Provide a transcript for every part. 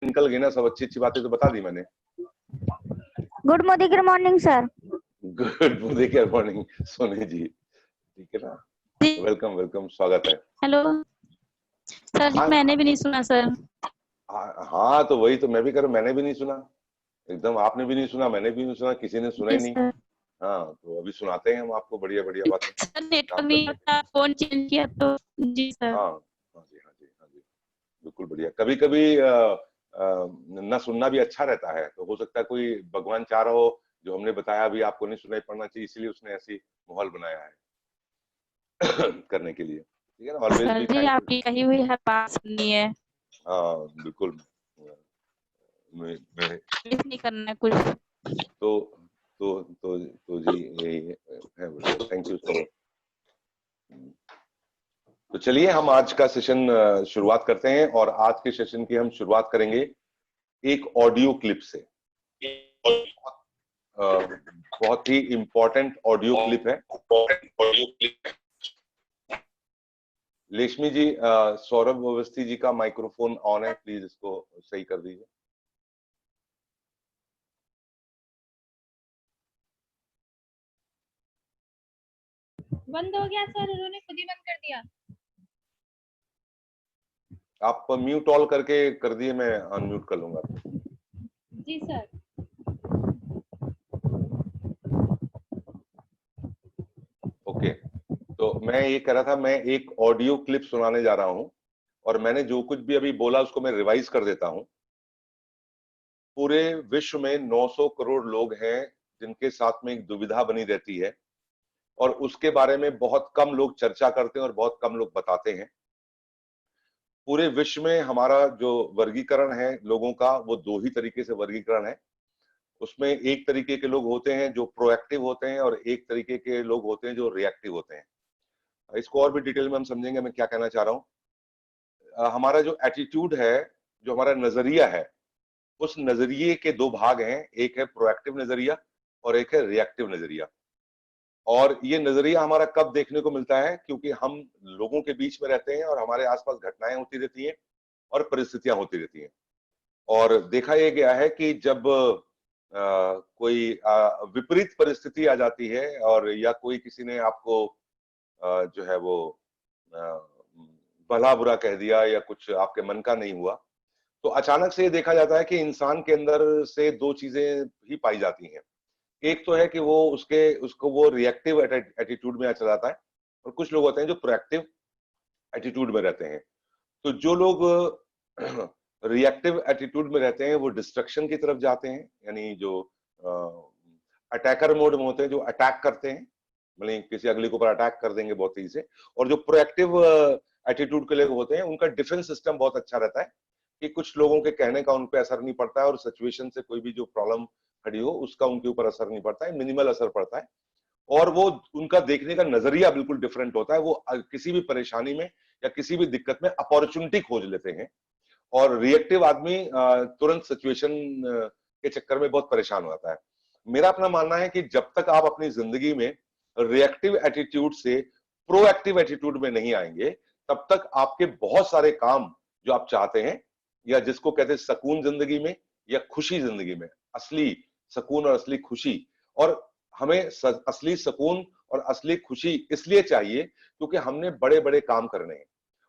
निकल गई ना, सब अच्छी अच्छी बातें तो बता दी मैंने। Good morning sir. Good morning Soni ji, ठीक है ना, वेलकम वेलकम, स्वागत है। हेलो सर जी, हाँ मैंने भी नहीं सुना सर। हाँ, तो वही तो मैं भी कर रहा हूं, मैंने भी नहीं सुना एकदम, आपने भी नहीं सुना, मैंने भी नहीं सुना, किसी ने सुना ही नहीं। हाँ, तो अभी सुनाते हैं हम आपको बढ़िया बढ़िया बातें। सर नेटवर्क नहीं आता, फोन चेंज किया तो। जी सर। हाँ हाँ जी, हाँ जी, हाँ जी, बिल्कुल बढ़िया। कभी कभी न सुनना भी अच्छा रहता है, तो हो सकता है कोई भगवान चाह रहा हो जो हमने बताया अभी आपको नहीं सुनाई पड़ना चाहिए, इसलिए उसने ऐसी माहौल बनाया है करने के लिए, ठीक है ना। ऑलवेज सर बी जी थैंकफुल। आपकी कही हुई हर बात सुननी है, हाँ बिल्कुल। मैं नहीं करना है कुछ। तो तो जी यही है, थैंक यू सो मच। तो चलिए हम आज का सेशन शुरुआत करते हैं, और आज के सेशन की हम शुरुआत करेंगे एक ऑडियो क्लिप से। बहुत ही इम्पोर्टेंट ऑडियो क्लिप है। लेशमी जी, सौरभ अवस्थी जी का माइक्रोफोन ऑन है, प्लीज इसको सही कर दीजिए। बंद हो गया सर, उन्होंने खुद ही बंद कर दिया। आप म्यूट ऑल करके कर दिए, मैं अनम्यूट कर लूंगा। जी सर। ओके, तो मैं ये कह रहा था, मैं एक ऑडियो क्लिप सुनाने जा रहा हूं, और मैंने जो कुछ भी अभी बोला उसको मैं रिवाइज कर देता हूं। पूरे विश्व में 900 करोड़ लोग हैं जिनके साथ में एक दुविधा बनी रहती है, और उसके बारे में बहुत कम लोग चर्चा करते हैं और बहुत कम लोग बताते हैं। पूरे विश्व में हमारा जो वर्गीकरण है लोगों का, वो दो ही तरीके से वर्गीकरण है। उसमें एक तरीके के लोग होते हैं जो प्रोएक्टिव होते हैं, और एक तरीके के लोग होते हैं जो रिएक्टिव होते हैं। इसको और भी डिटेल में हम समझेंगे मैं क्या कहना चाह रहा हूँ। हमारा जो एटीट्यूड है, जो हमारा नजरिया है, उस नजरिए के दो भाग हैं, एक है प्रोएक्टिव नजरिया और एक है रिएक्टिव नजरिया। और ये नजरिया हमारा कब देखने को मिलता है, क्योंकि हम लोगों के बीच में रहते हैं और हमारे आसपास घटनाएं होती रहती हैं और परिस्थितियां होती रहती हैं। और देखा यह गया है कि जब कोई विपरीत परिस्थिति आ जाती है, और या कोई किसी ने आपको जो है वो भला बुरा कह दिया, या कुछ आपके मन का नहीं हुआ, तो अचानक से ये देखा जाता है कि इंसान के अंदर से दो चीजें ही पाई जाती हैं। एक तो है कि वो उसको वो रिएक्टिव एटीट्यूड में चला जाता है, और कुछ लोग होते हैं जो प्रोएक्टिव एटीट्यूड में रहते हैं। तो जो लोग रिएक्टिव एटीट्यूड में रहते हैं वो डिस्ट्रक्शन की तरफ जाते हैं, यानी जो अटैकर मोड में होते हैं, जो अटैक करते हैं, मतलब किसी अगले के ऊपर अटैक कर देंगे बहुत तेजी से। और जो प्रोएक्टिव एटीट्यूड के लोग होते हैं उनका डिफेंस सिस्टम बहुत अच्छा रहता है, कि कुछ लोगों के कहने का उन पर असर नहीं पड़ता है, और सिचुएशन से कोई भी जो प्रॉब्लम खड़ी हो उसका उनके ऊपर असर नहीं पड़ता है, मिनिमल असर पड़ता है। और वो उनका देखने का नजरिया बिल्कुल डिफरेंट होता है। वो किसी भी परेशानी में या किसी भी दिक्कत में अपॉर्चुनिटी खोज लेते हैं। और रिएक्टिव आदमी तुरंत सिचुएशन के चक्कर में बहुत परेशान हो जाता है। मेरा अपना मानना है कि जब तक आप अपनी जिंदगी में रिएक्टिव एटीट्यूड से प्रोएक्टिव एटीट्यूड में नहीं आएंगे, तब तक आपके बहुत सारे काम जो आप चाहते हैं, या जिसको कहते हैं सुकून जिंदगी में या खुशी जिंदगी में, असली सुकून और असली खुशी। और हमें असली सुकून और असली खुशी इसलिए चाहिए क्योंकि हमने बड़े बड़े काम करने हैं,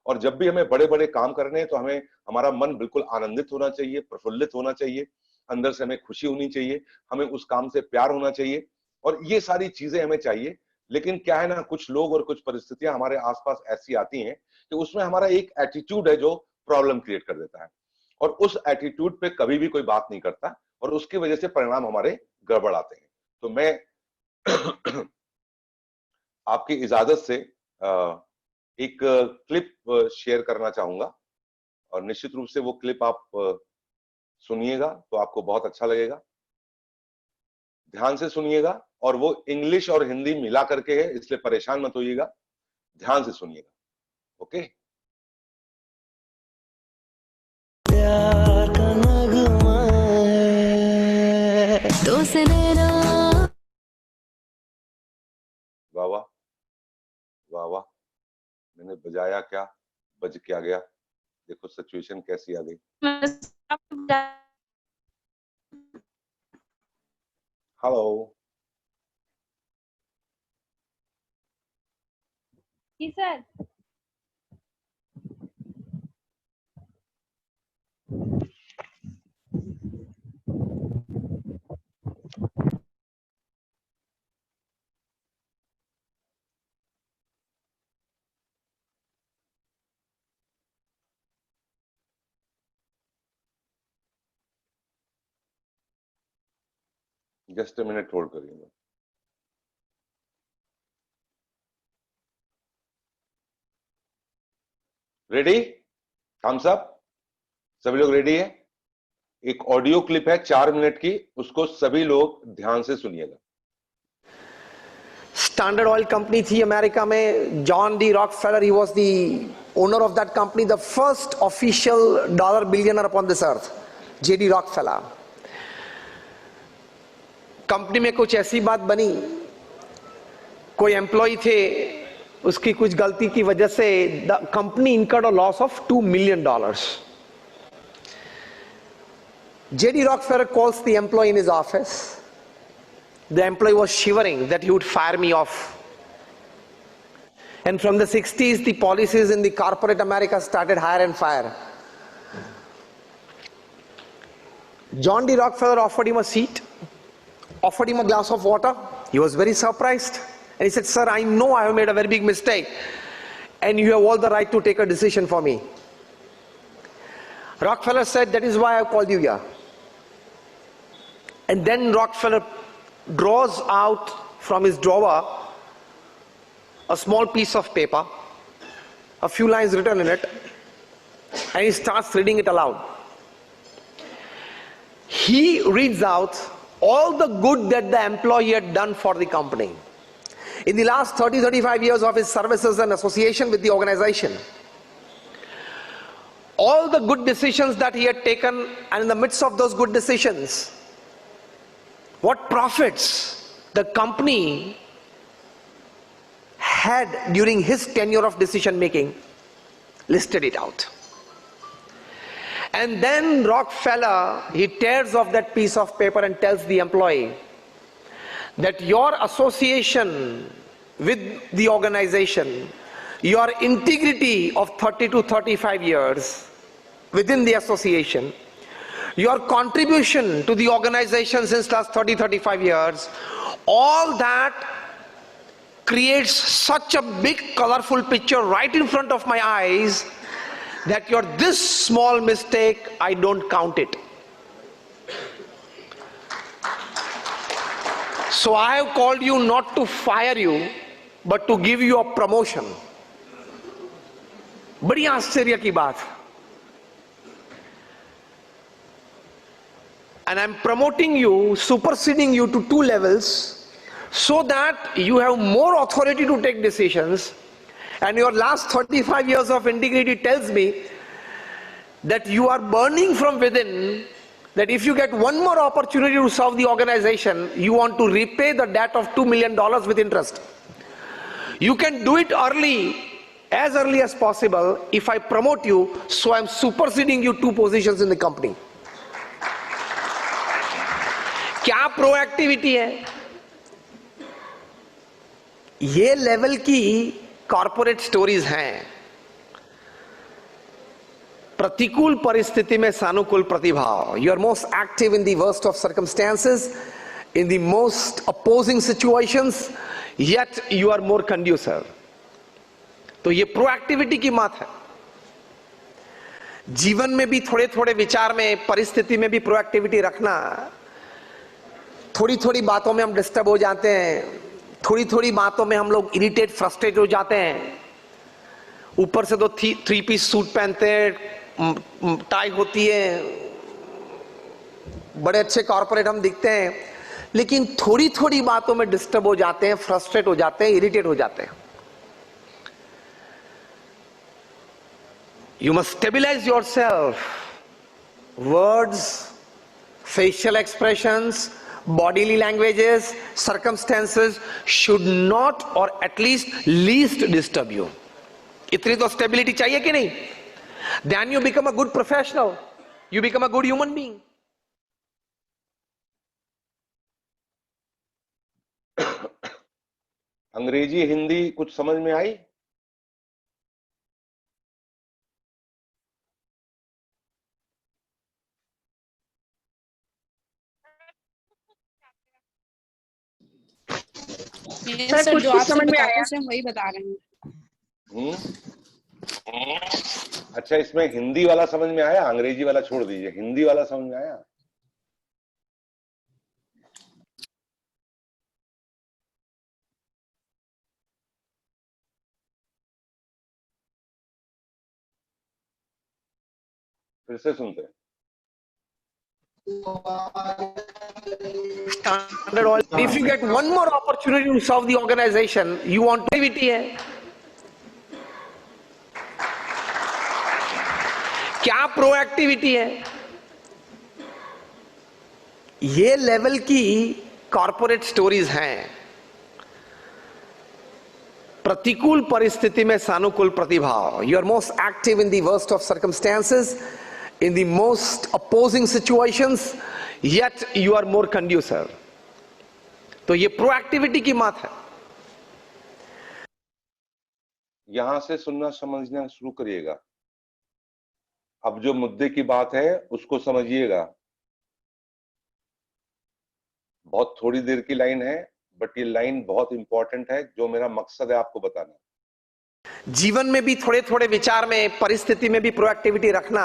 और जब भी हमें बड़े बड़े काम करने हैं तो हमें हमारा मन बिल्कुल आनंदित होना चाहिए, प्रफुल्लित होना चाहिए, अंदर से हमें खुशी होनी चाहिए, हमें उस काम से प्यार होना चाहिए, और ये सारी चीजें हमें चाहिए। लेकिन क्या है ना, कुछ लोग और कुछ परिस्थितियां हमारे आसपास ऐसी आती हैं कि उसमें हमारा एक एटीट्यूड है जो प्रॉब्लम क्रिएट कर देता है, और उस एटीट्यूड पे कभी भी कोई बात नहीं करता, और उसकी वजह से परिणाम हमारे गड़बड़ आते हैं। तो मैं आपकी इजाजत से एक क्लिप शेयर करना चाहूंगा, और निश्चित रूप से वो क्लिप आप सुनिएगा तो आपको बहुत अच्छा लगेगा। ध्यान से सुनिएगा, और वो इंग्लिश और हिंदी मिला करके है, इसलिए परेशान मत होइएगा, ध्यान से सुनिएगा। ओके। प्यार का नगमा है, तो से लेना। वाह वाह वाह वाह, मैंने बजाया क्या, बज क्या गया, देखो सिचुएशन कैसी आ गई। हेलो जी sir. Just a minute hold करिए। रेडी हम सभी लोग रेडी है? एक ऑडियो क्लिप है 4 मिनट की, उसको सभी लोग ध्यान से सुनिएगा। स्टैंडर्ड ऑयल कंपनी थी अमेरिका में, John D Rockefeller, he was the owner of that company, the first official dollar billionaire upon this earth, JD Rockefeller. Company में कुछ ऐसी बात बनी, कोई एम्प्लॉय थे, उसकी कुछ गलती की वजह से the company incurred a loss of $2 million. J.D. Rockefeller calls the employee in his office. The employee was shivering that he would fire me off. And from the 60s, the policies in the corporate America started hire and fire. John D. Rockefeller offered him a seat, offered him a glass of water. He was very surprised. And he said, "Sir, I know I have made a very big mistake, and you have all the right to take a decision for me." Rockefeller said, "That is why I called you here." And then Rockefeller draws out from his drawer a small piece of paper, a few lines written in it, and he starts reading it aloud. He reads out all the good that the employee had done for the company in the last 30-35 years of his services and association with the organization. All the good decisions that he had taken, and in the midst of those good decisions, what profits the company had during his tenure of decision making, listed it out. And then Rockefeller, he tears off that piece of paper and tells the employee that your association with the organization, your integrity of 30 to 35 years within the association, your contribution to the organization since last 30-35 years, all that creates such a big colorful picture right in front of my eyes that your this small mistake, I don't count it. So I have called you not to fire you, but to give you a promotion. बड़ी आश्चर्य की बात. And I'm promoting you, superseding you to 2 levels, so that you have more authority to take decisions. And your last 35 years of integrity tells me that you are burning from within, that if you get one more opportunity to serve the organization, you want to repay the debt of $2 million with interest. You can do it early, as early as possible, if I promote you, so I'm superseding you 2 positions in the company. क्या proactivity है? ये level की corporate stories हैं. प्रतिकूल परिस्थिति में सानुकूल प्रतिभाव. You are most active in the worst of circumstances, in the most opposing situations, yet you are more conducive. तो ये प्रोएक्टिविटी की बात है. जीवन में भी थोड़े थोड़े विचार में, परिस्थिति में भी प्रोएक्टिविटी रखना. थोड़ी थोड़ी बातों में हम डिस्टर्ब हो जाते हैं, थोड़ी थोड़ी बातों में हम लोग इरिटेट, फ्रस्ट्रेट हो जाते हैं. ऊपर से तो 3 पीस सूट पहनते हैं, टाई होती है, बड़े अच्छे कॉर्पोरेट हम दिखते हैं, लेकिन थोड़ी थोड़ी बातों में डिस्टर्ब हो जाते हैं, फ्रस्ट्रेट हो जाते हैं, इरिटेट हो जाते हैं. You must stabilize yourself. Words, facial expressions, bodily languages, circumstances should not, or at least disturb you. इतनी तो स्टेबिलिटी चाहिए कि नहीं? Then you become a good professional. You become a good human being. अंग्रेजी हिंदी कुछ समझ में आई? सर जो आपसे बताते हैं वही बता रहे हैं। अच्छा, इसमें हिंदी वाला समझ में आया? अंग्रेजी वाला छोड़ दीजिए, हिंदी वाला समझ में आया? फिर से सुनते हैं। Standard oil. If you get one more opportunity to serve the organization, you want activity है? क्या प्रोएक्टिविटी है? ये लेवल की कॉर्पोरेट स्टोरीज हैं। प्रतिकूल परिस्थिति में सानुकूल प्रतिभाव. You are most active in the worst of circumstances, in the most opposing situations, yet you are more conducive. तो ये प्रोएक्टिविटी की बात है. यहां से सुनना समझना शुरू करिएगा. अब जो मुद्दे की बात है उसको समझिएगा. बहुत थोड़ी देर की लाइन है, बट ये लाइन बहुत इंपॉर्टेंट है. जो मेरा मकसद है आपको बताना. जीवन में भी थोड़े थोड़े विचार में, परिस्थिति में भी प्रोएक्टिविटी रखना.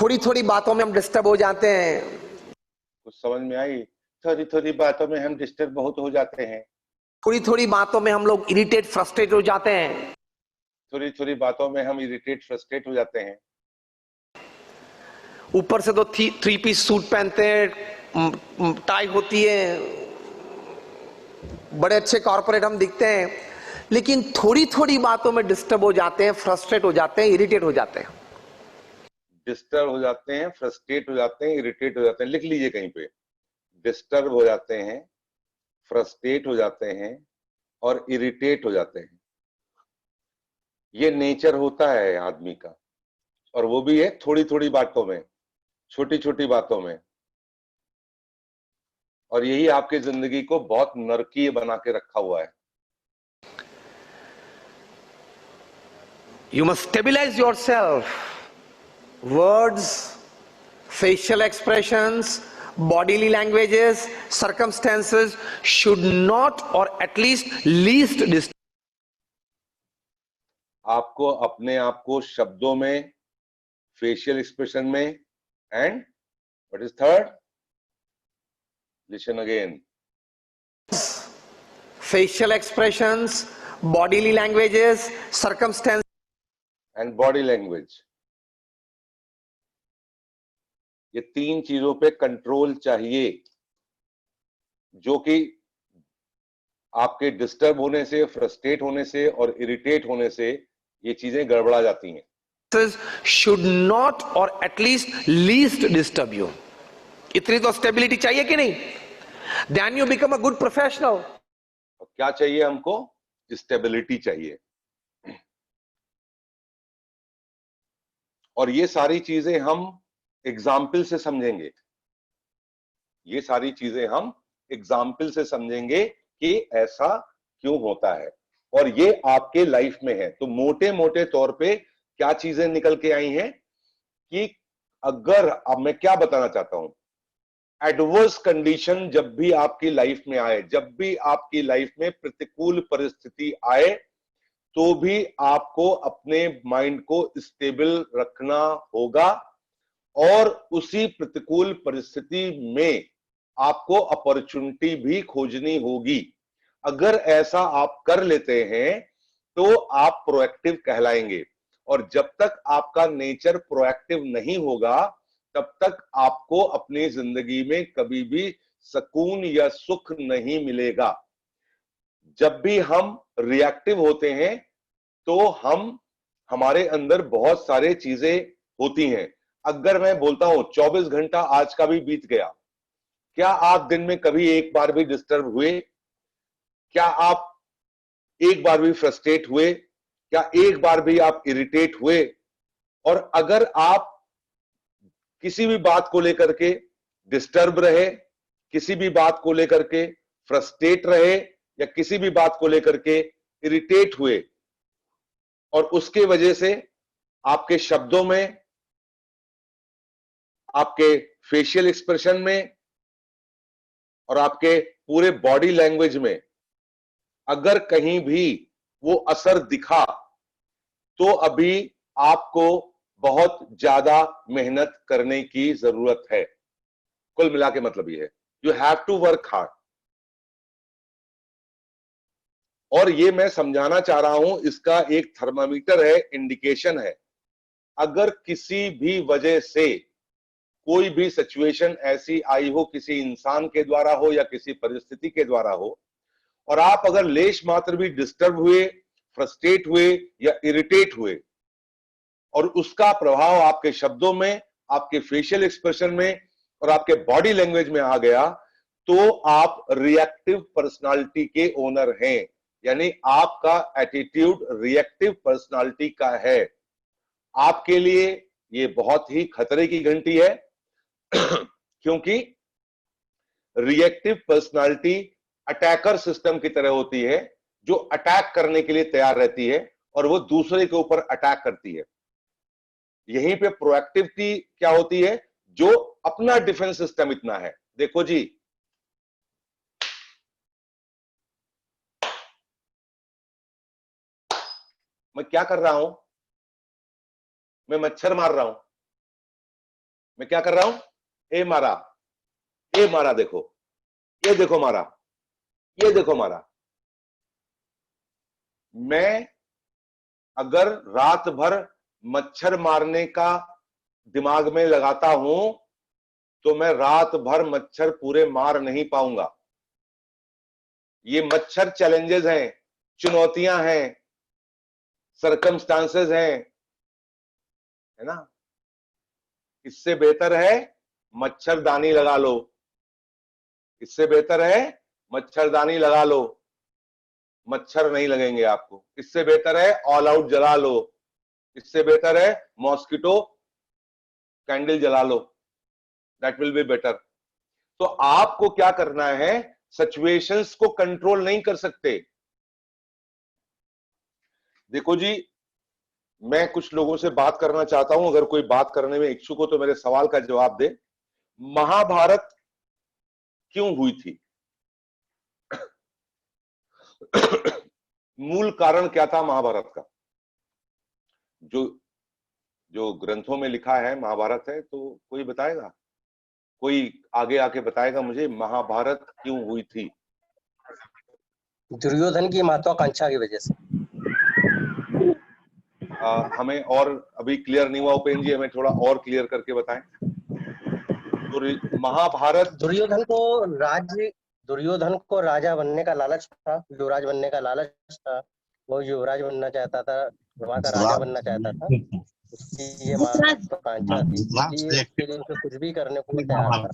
थोड़ी थोड़ी बातों में हम डिस्टर्ब हो जाते हैं. कुछ समझ में आई? थोड़ी थोड़ी बातों में हम डिस्टर्ब बहुत हो जाते हैं. थोड़ी थोड़ी बातों में हम लोग इरिटेट, फ्रस्ट्रेट हो जाते हैं. थोड़ी थोड़ी बातों में हम इरिटेट, फ्रस्ट्रेट हो जाते हैं. ऊपर से तो 3 पीस सूट पहनते हैं, टाई होती है, बड़े अच्छे कॉर्पोरेट हम दिखते हैं, लेकिन थोड़ी थोड़ी बातों में डिस्टर्ब हो जाते हैं, फ्रस्ट्रेट हो जाते हैं, इरिटेट हो जाते हैं. डिस्टर्ब हो जाते हैं, फ्रस्ट्रेट हो जाते हैं, इरिटेट हो जाते हैं. लिख लीजिए कहीं पे. डिस्टर्ब हो जाते हैं, फ्रस्ट्रेट हो जाते हैं और इरिटेट हो जाते हैं. ये नेचर होता है आदमी का, और वो भी है थोड़ी थोड़ी बातों में, छोटी छोटी बातों में. और यही आपकी जिंदगी को बहुत नरकीय बना के रखा हुआ है. You must stabilize yourself. Words, facial expressions, bodily languages, circumstances should not, or at least disturb. आपको अपने आप को शब्दों में, फेशियल एक्सप्रेशन में, and what is third? Listen again. Facial expressions, bodily languages, circumstances and body language. ये 3 चीजों पे कंट्रोल चाहिए, जो कि आपके डिस्टर्ब होने से, फ्रस्ट्रेट होने से और इरिटेट होने से ये चीजें गड़बड़ा जाती हैं. should not, or at least disturb you. इतनी तो स्टेबिलिटी चाहिए कि नहीं? Then you become a good professional. क्या चाहिए हमको? स्टेबिलिटी चाहिए. और ये सारी चीजें हम एग्जाम्पल से समझेंगे. ये सारी चीजें हम एग्जाम्पल से समझेंगे कि ऐसा क्यों होता है, और ये आपके लाइफ में है. तो मोटे मोटे तौर पे क्या चीजें निकल के आई हैं कि अगर, अब मैं क्या बताना चाहता हूं, एडवर्स कंडीशन जब भी आपकी लाइफ में आए, जब भी आपकी लाइफ में प्रतिकूल परिस्थिति आए, तो भी आपको अपने माइंड को स्टेबल रखना होगा, और उसी प्रतिकूल परिस्थिति में आपको अपॉर्चुनिटी भी खोजनी होगी. अगर ऐसा आप कर लेते हैं तो आप प्रोएक्टिव कहलाएंगे. और जब तक आपका नेचर प्रोएक्टिव नहीं होगा, तब तक आपको अपनी जिंदगी में कभी भी सुकून या सुख नहीं मिलेगा. जब भी हम रिएक्टिव होते हैं तो हमारे अंदर बहुत सारे चीजें होती हैं. अगर मैं बोलता हूं 24 घंटा आज का भी बीत गया, क्या आप दिन में कभी एक बार भी डिस्टर्ब हुए? क्या आप एक बार भी फ्रस्ट्रेट हुए? क्या एक बार भी आप इरिटेट हुए? और अगर आप किसी भी बात को लेकर के डिस्टर्ब रहे, किसी भी बात को लेकर के फ्रस्ट्रेट रहे, या किसी भी बात को लेकर के इरिटेट हुए, और उसके वजह से आपके शब्दों में, आपके फेशियल एक्सप्रेशन में और आपके पूरे बॉडी लैंग्वेज में अगर कहीं भी वो असर दिखा, तो अभी आपको बहुत ज्यादा मेहनत करने की जरूरत है। कुल मिला के मतलब ये है, you have to work hard. और ये मैं समझाना चाह रहा हूं, इसका एक थर्मामीटर है, इंडिकेशन है। अगर किसी भी वजह से कोई भी सिचुएशन ऐसी आई हो, किसी इंसान के द्वारा हो या किसी परिस्थिति के द्वारा हो, और आप अगर लेश मात्र भी डिस्टर्ब हुए, फ्रस्ट्रेट हुए या इरिटेट हुए, और उसका प्रभाव आपके शब्दों में, आपके फेशियल एक्सप्रेशन में और आपके बॉडी लैंग्वेज में आ गया, तो आप रिएक्टिव पर्सनालिटी के ओनर हैं। यानी आपका एटीट्यूड रिएक्टिव पर्सनालिटी का है। आपके लिए ये बहुत ही खतरे की घंटी है क्योंकि रिएक्टिव पर्सनालिटी अटैकर सिस्टम की तरह होती है, जो अटैक करने के लिए तैयार रहती है और वो दूसरे के ऊपर अटैक करती है। यहीं पे प्रोएक्टिविटी क्या होती है, जो अपना डिफेंस सिस्टम इतना है। देखो जी, मैं क्या कर रहा हूं, मैं मच्छर मार रहा हूं। मैं क्या कर रहा हूं, ए मारा, ए मारा, देखो, ये देखो मारा, ये देखो मारा। मैं अगर रात भर मच्छर मारने का दिमाग में लगाता हूं, तो मैं रात भर मच्छर पूरे मार नहीं पाऊंगा। ये मच्छर चैलेंजेस हैं, चुनौतियां हैं, सरकमस्टांसेस हैं, है ना। इससे बेहतर है मच्छरदानी लगा लो, इससे बेहतर है मच्छरदानी लगा लो, मच्छर नहीं लगेंगे आपको। इससे बेहतर है ऑल आउट जला लो, इससे बेहतर है मॉस्किटो कैंडल जला लो, दैट विल बी बेटर। तो आपको क्या करना है, सिचुएशंस को कंट्रोल नहीं कर सकते। देखो जी, मैं कुछ लोगों से बात करना चाहता हूं, अगर कोई बात करने में इच्छुक हो तो मेरे सवाल का जवाब दे। महाभारत क्यों हुई थी? मूल कारण क्या था महाभारत का? जो ग्रंथों में लिखा है महाभारत है, तो कोई बताएगा, कोई आगे आके बताएगा मुझे महाभारत क्यों हुई थी? दुर्योधन की महत्वाकांक्षा की वजह से। हमें और अभी क्लियर नहीं हुआ उपेंद्र जी, हमें थोड़ा और क्लियर करके बताएं। तो महाभारत, दुर्योधन को राजा बनने का लालच था, युवराज बनने का लालच था। वो युवराज बनना चाहता था, वहां का राजा बनना चाहता था। उसकी ये महत्वाकांक्षा थी, इसके लिए उसे कुछ भी करने को तैयार था।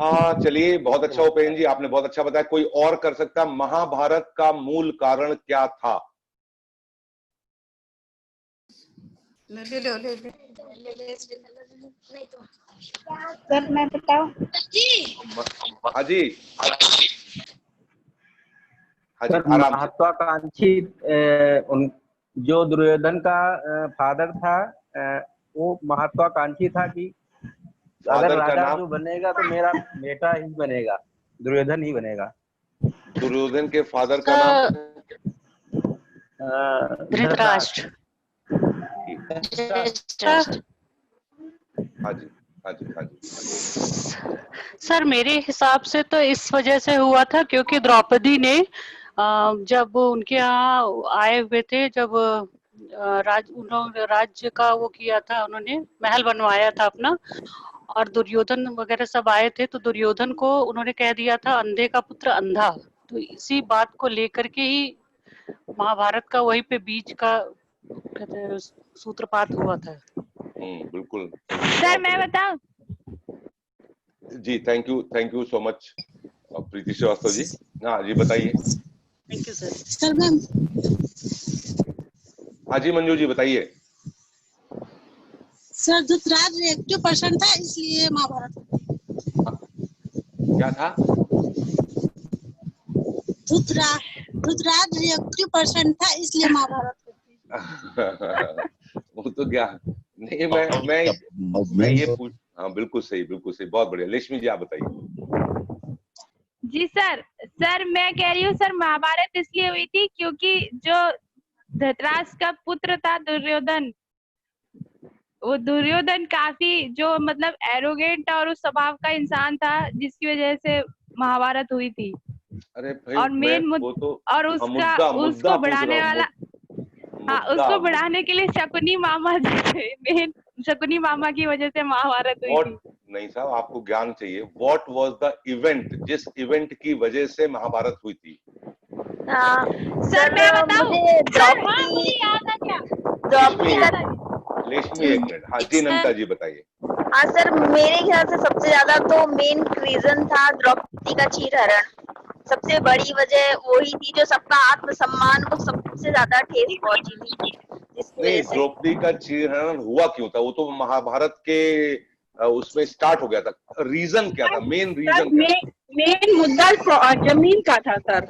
हाँ चलिए, बहुत अच्छा उपेंद्र जी, आपने बहुत अच्छा बताया। कोई और कर सकता? महाभारत का मूल कारण क्या था? सर मैं बताऊं? हाँ जी, सर, महत्वाकांक्षी जो दुर्योधन का फादर था, वो महत्वाकांक्षी था कि अगर राजा जो बनेगा तो मेरा बेटा ही बनेगा, दुर्योधन ही बनेगा। दुर्योधन के फादर का नाम? धृतराष्ट्र। हाँ जी, हाँ जी, हाँ जी। सर मेरे हिसाब से तो इस वजह से हुआ था क्योंकि द्रौपदी ने जब उनके यहाँ आए हुए थे, जब उन्होंने राज्य का वो किया था, उन्होंने महल बनवाया था अपना, और दुर्योधन वगैरह सब आए थे, तो दुर्योधन को उन्होंने कह दिया था अंधे का पुत्र अंधा। तो इसी बात को लेकर के ही महाभारत का वहीं पे बीच का कहते हैं सूत्रपात हुआ था। बिल्कुल। सर मैं बताऊं? जी, थैंक यू सो मच प्रीति श्रीवास्तव जी। हाँ जी, बताइए। Thank you sir. Sir ma'am, हाँ जी मंजू जी, बताइए। सर धृतराज रिएक्टिव पर्सन था इसलिए महाभारत। क्या था? धृतराज रिएक्टिव पर्सन था इसलिए महाभारत। वो तो क्या नहीं, मैं ये पूछ, हाँ बिल्कुल सही, बहुत बढ़िया। लक्ष्मी जी आप बताइए। जी सर मैं कह रही हूँ सर, महाभारत इसलिए हुई थी क्योंकि जो धृतराष्ट्र का पुत्र था दुर्योधन, वो दुर्योधन काफी जो मतलब एरोगेंट और उस स्वभाव का इंसान था, जिसकी वजह से महाभारत हुई थी। अरे भाई, और मेन और उसको बढ़ाने वाला, हाँ उसको बढ़ाने के लिए शकुनी मामा थे। मेन शकुनी मामा की वजह से महाभारत हुई थी। नहीं साहब, आपको ज्ञान चाहिए। व्हाट वाज द इवेंट, जिस इवेंट की वजह से महाभारत हुई थी? सर मैं बताऊं? मुझे याद आ गया। लेशमी एक मिनट। हाँ जी नमिता जी बताइए। हाँ सर, मेरे ख्याल से सबसे ज्यादा तो मेन रीजन था द्रौपदी का चीरहरण। सबसे बड़ी वजह वही थी, जो सबका आत्मसम्मान को सबसे ज्यादा ठेस पहुंची थी। नहीं, द्रौपदी का चीरहरण हुआ क्यों था? वो तो महाभारत के उसमें स्टार्ट हो गया था। रीजन क्या था? मेन रीजन मेन मुद्दा जमीन का था सर।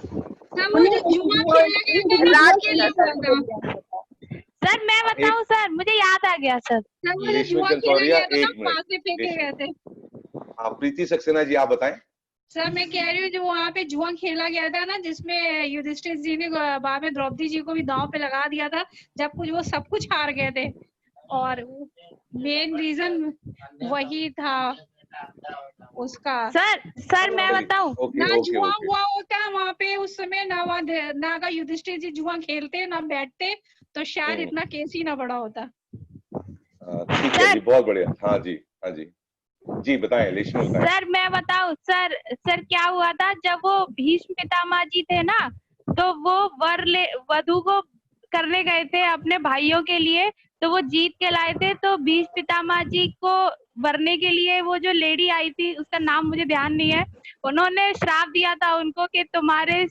सर मैं बताऊं सर, मुझे याद आ गया सर। हाँ प्रीति सक्सेना जी आप बताएं। सर मैं कह रही हूँ जो वहाँ पे जुआ खेला गया था ना, जिसमें युधिष्ठिर जी ने बाद में द्रौपदी जी को भी दांव पे लगा दिया था, जब कुछ वो सब कुछ हार गए थे, और मेन रीजन वही था उसका। सर मैं बताऊं, ना जुआ हुआ होता वहाँ पे उस समय, ना अगर युधिष्ठिर जी जुआ खेलते ना बैठते तो शायद इतना केस ही ना बड़ा होता। ठीक है जी, बहुत बढ़िया। हाँ जी जी बताएं, लेशमी बताएं। सर मैं बताऊं सर क्या हुआ था, जब वो भीष्म पितामह जी थे ना, तो वो वधु को करने गए थे अपने भाइयों के लिए, तो वो जीत के लाए थे। तो भीष्म पितामह जी को वरने के लिए वो जो लेडी आई थी, उसका नाम मुझे ध्यान नहीं है, उन्होंने श्राप दिया था उनको कि तुम्हारे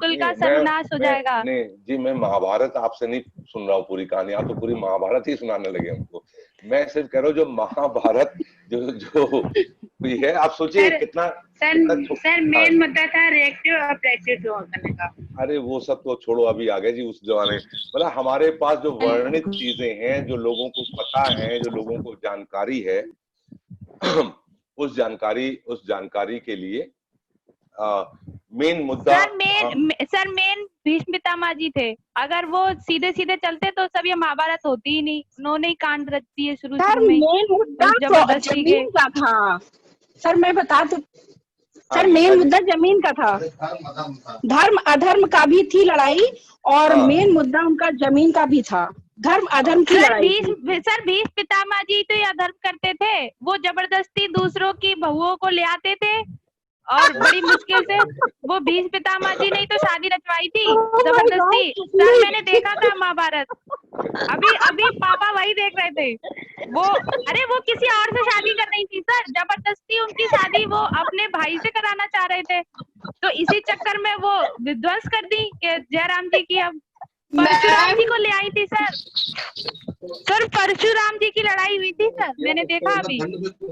कुल का सर्वनाश हो जाएगा। नहीं जी, मैं महाभारत आपसे नहीं सुन रहा हूँ पूरी कहानी, आप तो पूरी महाभारत ही सुनाने लगे हमको। मैं सिर्फ कह रहा हूँ जो महाभारत जो है, आप सोचिए कितना सर मेन मुद्दा था रिएक्टिव और प्रैक्टिस करने का। अरे वो सब तो छोड़ो, अभी आ गए जी उस जमाने। मतलब हमारे पास जो वर्णित चीजें हैं, जो लोगों को पता है, जो लोगों को जानकारी है, उस जानकारी के लिए मेन मुद्दा सर मेन भीष्म पितामह जी थे। अगर वो सीधे सीधे चलते तो सब ये महाभारत होती ही नहीं। उन्होंने ही कांड रच दिए शुरू में। मेन मुद्दा जमीन का था सर, मैं बता दूं सर, मेन मुद्दा जमीन का था। धर्म अधर्म का भी थी लड़ाई, और मेन मुद्दा उनका जमीन का भी था। धर्म अधर्म की लड़ाई। सर भीष्म पितामह जी तो ये अधर्म करते थे, वो जबरदस्ती दूसरों की बहुओं को ले आते थे, और बड़ी मुश्किल से वो भीष्म पितामह जी ने तो शादी रचवाई थी जबरदस्ती। सर मैंने देखा था महाभारत, अभी पापा वही देख रहे थे। वो किसी और से शादी कर रही थी सर, जबरदस्ती उनकी शादी वो अपने भाई से कराना चाह रहे थे, तो इसी चक्कर में वो विध्वंस कर दी कि जयराम जी की। अब परशुराम जी को ले आई थी सर परशुराम जी की लड़ाई हुई थी सर, मैंने देखा। अभी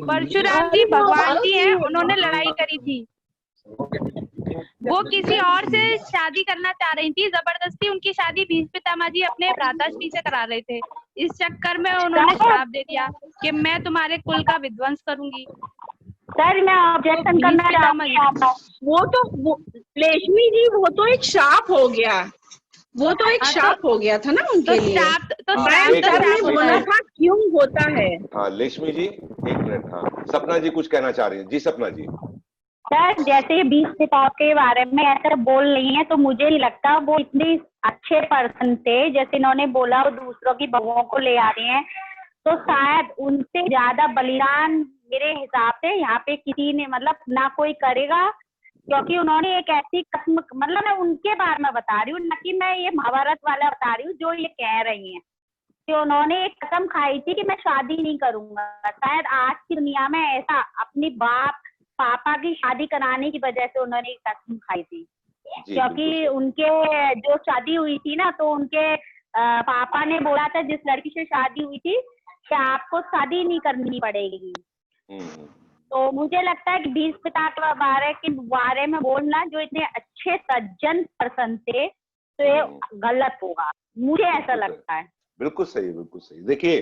परशुराम जी भगवान जी हैं, उन्होंने लड़ाई करी थी। वो किसी और से शादी करना चाह रही थी, जबरदस्ती उनकी शादी भीष्म पितामह जी अपने भ्राताश्री से करा रहे थे। इस चक्कर में उन्होंने श्राप दे दिया कि मैं तुम्हारे कुल का विध्वंस करूंगी। सर मैं ऑब्जेक्शन करना चाहूंगी। वो तो लेशमी जी, वो तो एक श्राप हो गया, वो तो एक श्राप हो गया था ना उनके लिए। बोला था क्यों होता है। हाँ लेशमी जी एक मिनट। हाँ सपना जी कुछ कहना चाह रही हैं। जी सपना जी। सर जैसे भीष्म पितामह के बारे में ऐसा बोल रही हैं, तो मुझे नहीं लगता वो इतने अच्छे पर्सन थे। जैसे इन्होंने बोला वो दूसरों की बहुओं को ले आ रही हैं, तो शायद उनसे ज्यादा बलिदान मेरे हिसाब से यहाँ पे किसी ने मतलब ना कोई करेगा, क्योंकि उन्होंने एक ऐसी कसम, मतलब मैं उनके बारे में बता रही हूँ, न कि मैं ये महाभारत वाला बता रही हूँ जो ये कह रही हैं कि उन्होंने एक कसम खाई थी कि मैं शादी नहीं करूंगा। शायद आज की दुनिया में ऐसा अपनी पापा की शादी कराने की वजह से उन्होंने एक कसम खाई थी, क्योंकि उनके जो शादी हुई थी ना, तो उनके पापा ने बोला था जिस लड़की से शादी हुई थी कि आपको शादी नहीं करनी पड़ेगी। तो मुझे लगता है कि 20 पिता के बारे में बोलना, जो इतने अच्छे सज्जन पर्सन थे, तो ये गलत होगा, मुझे ऐसा लगता है। बिल्कुल सही, बिल्कुल सही। देखिए,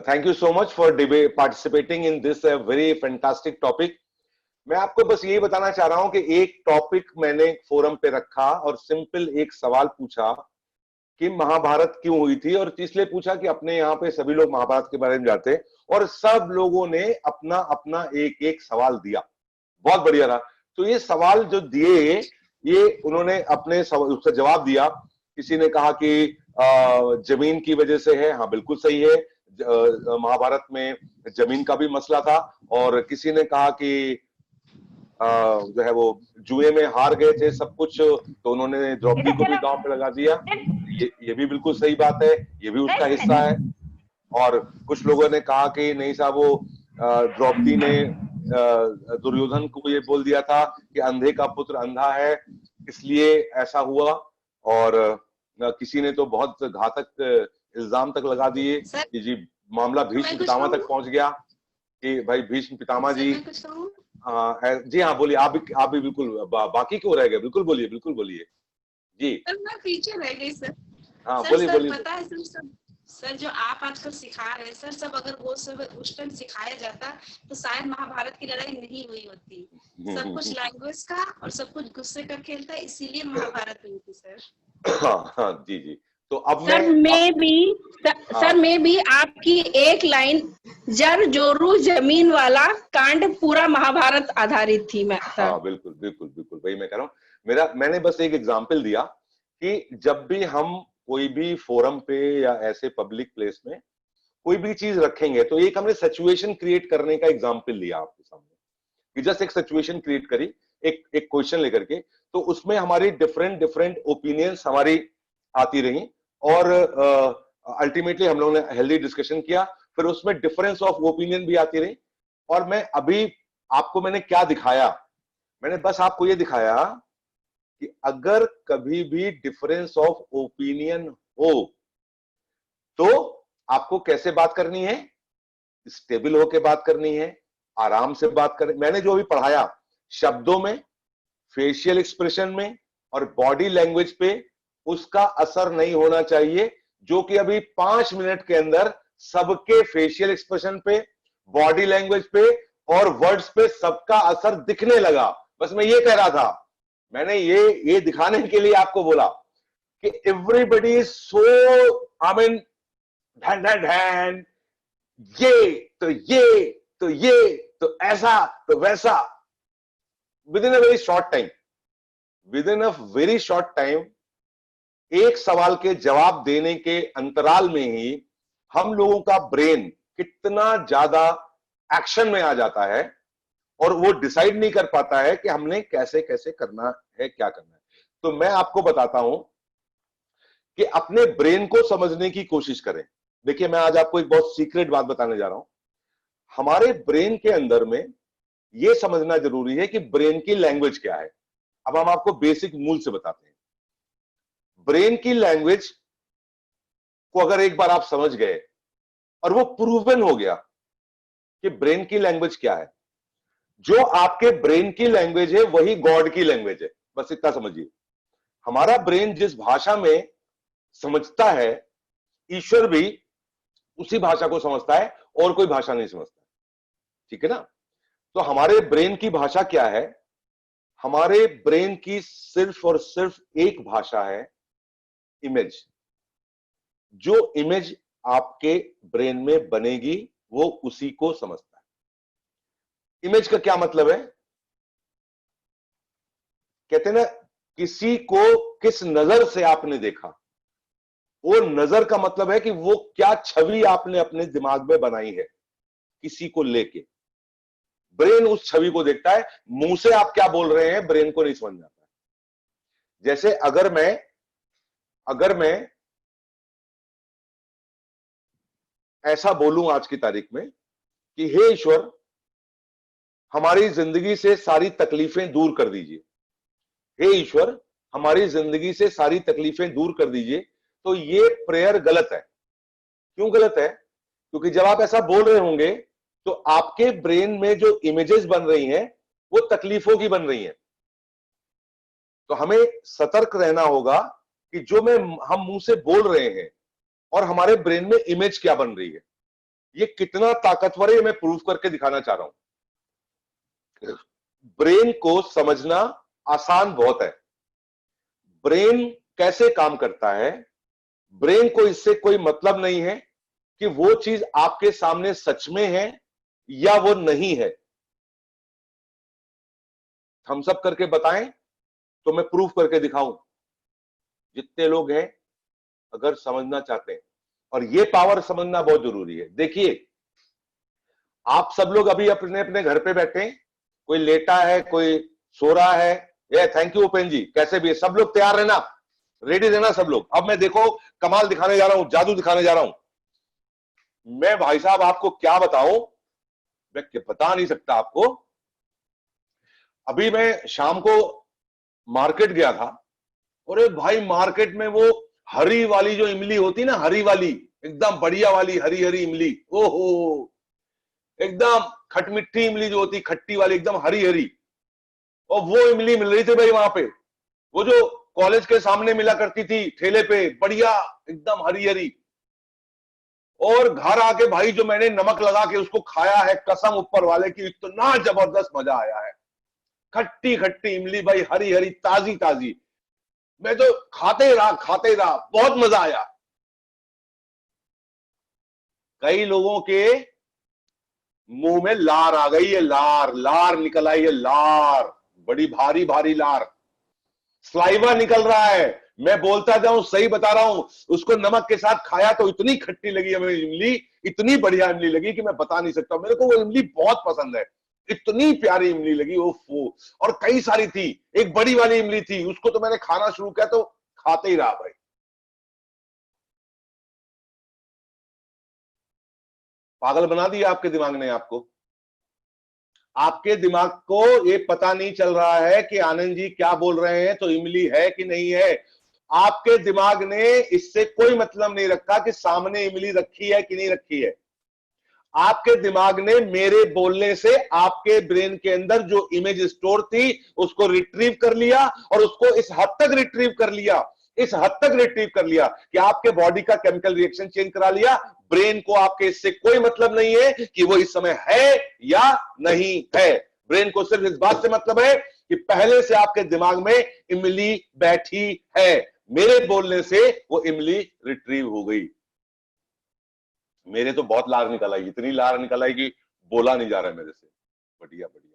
thank you so much for participating in this very fantastic topic. मैं आपको बस यही बताना चाह रहा हूं कि एक टॉपिक मैंने फोरम पे रखा और सिंपल एक सवाल पूछा कि महाभारत क्यों हुई थी, और इसलिए पूछा कि अपने यहाँ पे सभी लोग महाभारत के बारे में जानते हैं, और सब लोगों ने अपना अपना एक एक सवाल दिया। बहुत बढ़िया रहा। तो ये सवाल जो दिए, ये उन्होंने अपने उसका जवाब दिया। किसी ने कहा कि जमीन की वजह से है। हाँ, बिल्कुल सही है, महाभारत में जमीन का भी मसला था। और किसी ने कहा कि जो है वो जुए में हार गए थे सब कुछ, तो उन्होंने द्रौपदी को भी दांव पे लगा दिया। ये भी बिल्कुल सही बात है, ये भी उसका हिस्सा है। और कुछ लोगों ने कहा कि नहीं साहब, वो द्रौपदी ने दुर्योधन को ये बोल दिया था कि अंधे का पुत्र अंधा है, इसलिए ऐसा हुआ। और किसी ने तो बहुत घातक इल्जाम तक लगा दिए कि जी मामला भीष्म पितामह तक पहुंच गया कि भाई भीष्म पितामह जी। जी हाँ, बोलिए। आप भी बिल्कुल बाकी क्यों रह गए? बिल्कुल बोलिए, बिल्कुल बोलिए जी। सर मैं पीछे रह गई सर। हाँ, सर, बोलिए सर बोलिए। पता है सर जो आप आजकल सिखा रहे हैं सर, सब अगर वो सब उस टाइम सिखाया जाता तो शायद महाभारत की लड़ाई नहीं हुई होती। सब कुछ लैंग्वेज का और सब कुछ गुस्से का खेल था, इसीलिए महाभारत हुई थी सर। हाँ जी जी। तो अब सर मैं भी आपकी एक लाइन, जर जोरू जमीन वाला कांड पूरा महाभारत आधारित थी। मैं हाँ, बिल्कुल बिल्कुल बिल्कुल वही मैं कह रहा हूँ। मैंने बस एक एग्जांपल दिया कि जब भी हम कोई भी फोरम पे या ऐसे पब्लिक प्लेस में कोई भी चीज रखेंगे, तो एक हमने सिचुएशन क्रिएट करने का एग्जांपल लिया आपके सामने कि जस्ट एक सिचुएशन क्रिएट करी, एक क्वेश्चन लेकर के, तो उसमें हमारी डिफरेंट ओपिनियंस हमारी आती रही, और अल्टीमेटली हम लोगों ने हेल्दी डिस्कशन किया। फिर उसमें डिफरेंस ऑफ ओपिनियन भी आती रही। और मैं अभी आपको मैंने क्या दिखाया, मैंने बस आपको ये दिखाया कि अगर कभी भी डिफरेंस ऑफ ओपिनियन हो तो आपको कैसे बात करनी है, स्टेबल होकर बात करनी है, आराम से बात करनी। मैंने जो अभी पढ़ाया शब्दों में, फेशियल एक्सप्रेशन में और बॉडी लैंग्वेज पे उसका असर नहीं होना चाहिए, जो कि अभी 5 मिनट के अंदर सबके फेशियल एक्सप्रेशन पे, बॉडी लैंग्वेज पे और वर्ड्स पे सबका असर दिखने लगा। बस मैं ये कह रहा था, मैंने ये दिखाने के लिए आपको बोला कि everybody is so, I mean then, ये तो ऐसा तो वैसा, within a very short time एक सवाल के जवाब देने के अंतराल में ही हम लोगों का ब्रेन कितना ज्यादा एक्शन में आ जाता है, और वो डिसाइड नहीं कर पाता है कि हमने कैसे कैसे करना है, क्या करना है। तो मैं आपको बताता हूं कि अपने ब्रेन को समझने की कोशिश करें। देखिए, मैं आज आपको एक बहुत सीक्रेट बात बताने जा रहा हूं। हमारे ब्रेन के अंदर में यह समझना जरूरी है कि ब्रेन की लैंग्वेज क्या है। अब हम आपको बेसिक मूल से बताते हैं। ब्रेन की लैंग्वेज को अगर एक बार आप समझ गए और वो प्रूवन हो गया कि ब्रेन की लैंग्वेज क्या है, जो आपके ब्रेन की लैंग्वेज है वही गॉड की लैंग्वेज है। बस इतना समझिए। हमारा ब्रेन जिस भाषा में समझता है, ईश्वर भी उसी भाषा को समझता है, और कोई भाषा नहीं समझता। ठीक है ना? तो हमारे ब्रेन की भाषा क्या है? हमारे ब्रेन की सिर्फ और सिर्फ एक भाषा है, इमेज। जो इमेज आपके ब्रेन में बनेगी वो उसी को समझता है। इमेज का क्या मतलब है? कहते हैं ना, किसी को किस नजर से आपने देखा, वो नजर का मतलब है कि वो क्या छवि आपने अपने दिमाग में बनाई है किसी को लेके। ब्रेन उस छवि को देखता है। मुंह से आप क्या बोल रहे हैं ब्रेन को नहीं समझ आता है। जैसे अगर मैं ऐसा बोलूं आज की तारीख में कि हे ईश्वर, हमारी जिंदगी से सारी तकलीफें दूर कर दीजिए, हे ईश्वर हमारी जिंदगी से सारी तकलीफें दूर कर दीजिए, तो ये प्रेयर गलत है। क्यों गलत है? क्योंकि जब आप ऐसा बोल रहे होंगे तो आपके ब्रेन में जो इमेजेस बन रही हैं वो तकलीफों की बन रही हैं। तो हमें सतर्क रहना होगा कि जो हम मुंह से बोल रहे हैं और हमारे ब्रेन में इमेज क्या बन रही है, ये कितना ताकतवर है, मैं प्रूव करके दिखाना चाह रहा हूं। ब्रेन को समझना आसान बहुत है। ब्रेन कैसे काम करता है, ब्रेन को इससे कोई मतलब नहीं है कि वो चीज आपके सामने सच में है या वो नहीं है। हम सब करके बताएं तो मैं प्रूफ करके दिखाऊं। जितने लोग हैं अगर समझना चाहते हैं, और ये पावर समझना बहुत जरूरी है। देखिए, आप सब लोग अभी अपने अपने घर पे बैठे हैं, कोई लेटा है, कोई सो रहा है। ये थैंक यू उपेन जी, कैसे भी है, सब लोग तैयार रहना, रेडी रहना सब लोग। अब मैं देखो कमाल दिखाने जा रहा हूं, जादू दिखाने जा रहा हूं। मैं भाई साहब आपको क्या बताऊं, मैं बता नहीं सकता आपको। अभी मैं शाम को मार्केट गया था, और भाई मार्केट में वो हरी वाली जो इमली होती ना, हरी वाली एकदम बढ़िया वाली हरी हरी इमली, ओहो एकदम खटमिट्ठी इमली जो होती, खट्टी वाली एकदम हरी हरी, और वो इमली मिल रही थी भाई वहां पे। वो जो कॉलेज के सामने मिला करती थी ठेले पे, बढ़िया एकदम हरी हरी। और घर आके भाई जो मैंने नमक लगा के उसको खाया है, कसम ऊपर वाले की, इतना जबरदस्त मजा आया है। खट्टी खट्टी इमली भाई, हरी हरी, ताजी ताजी, मैं तो खाते ही रहा, बहुत मजा आया। कई लोगों के मुंह में लार आ गई है, लार निकल आई है, लार बड़ी भारी भारी लार, स्लाइवा निकल रहा है। मैं बोलता जाऊं, सही बता रहा हूं, उसको नमक के साथ खाया तो इतनी खट्टी लगी हमें इमली, इतनी बढ़िया इमली लगी कि मैं बता नहीं सकता। मेरे को वो इमली बहुत पसंद है, इतनी प्यारी इमली लगी वो। और कई सारी थी, एक बड़ी वाली इमली थी, उसको तो मैंने खाना शुरू किया तो खाते ही रहा भाई। पागल बना दिया आपके दिमाग ने आपको। आपके दिमाग को ये पता नहीं चल रहा है कि आनंद जी क्या बोल रहे हैं, तो इमली है कि नहीं है। आपके दिमाग ने इससे कोई मतलब नहीं रखा कि सामने इमली रखी है कि नहीं रखी है। आपके दिमाग ने मेरे बोलने से आपके ब्रेन के अंदर जो इमेज स्टोर थी उसको रिट्रीव कर लिया, और उसको इस हद तक रिट्रीव कर लिया, इस हद तक रिट्रीव कर लिया कि आपके बॉडी का केमिकल रिएक्शन चेंज करा लिया। ब्रेन को आपके इससे कोई मतलब नहीं है कि वो इस समय है या नहीं है। ब्रेन को सिर्फ इस बात से मतलब है कि पहले से आपके दिमाग में इमली बैठी है, मेरे बोलने से वो इमली रिट्रीव हो गई। मेरे तो बहुत लार निकल आई, इतनी लार निकल आई कि बोला नहीं जा रहा है मेरे से। बढ़िया बढ़िया।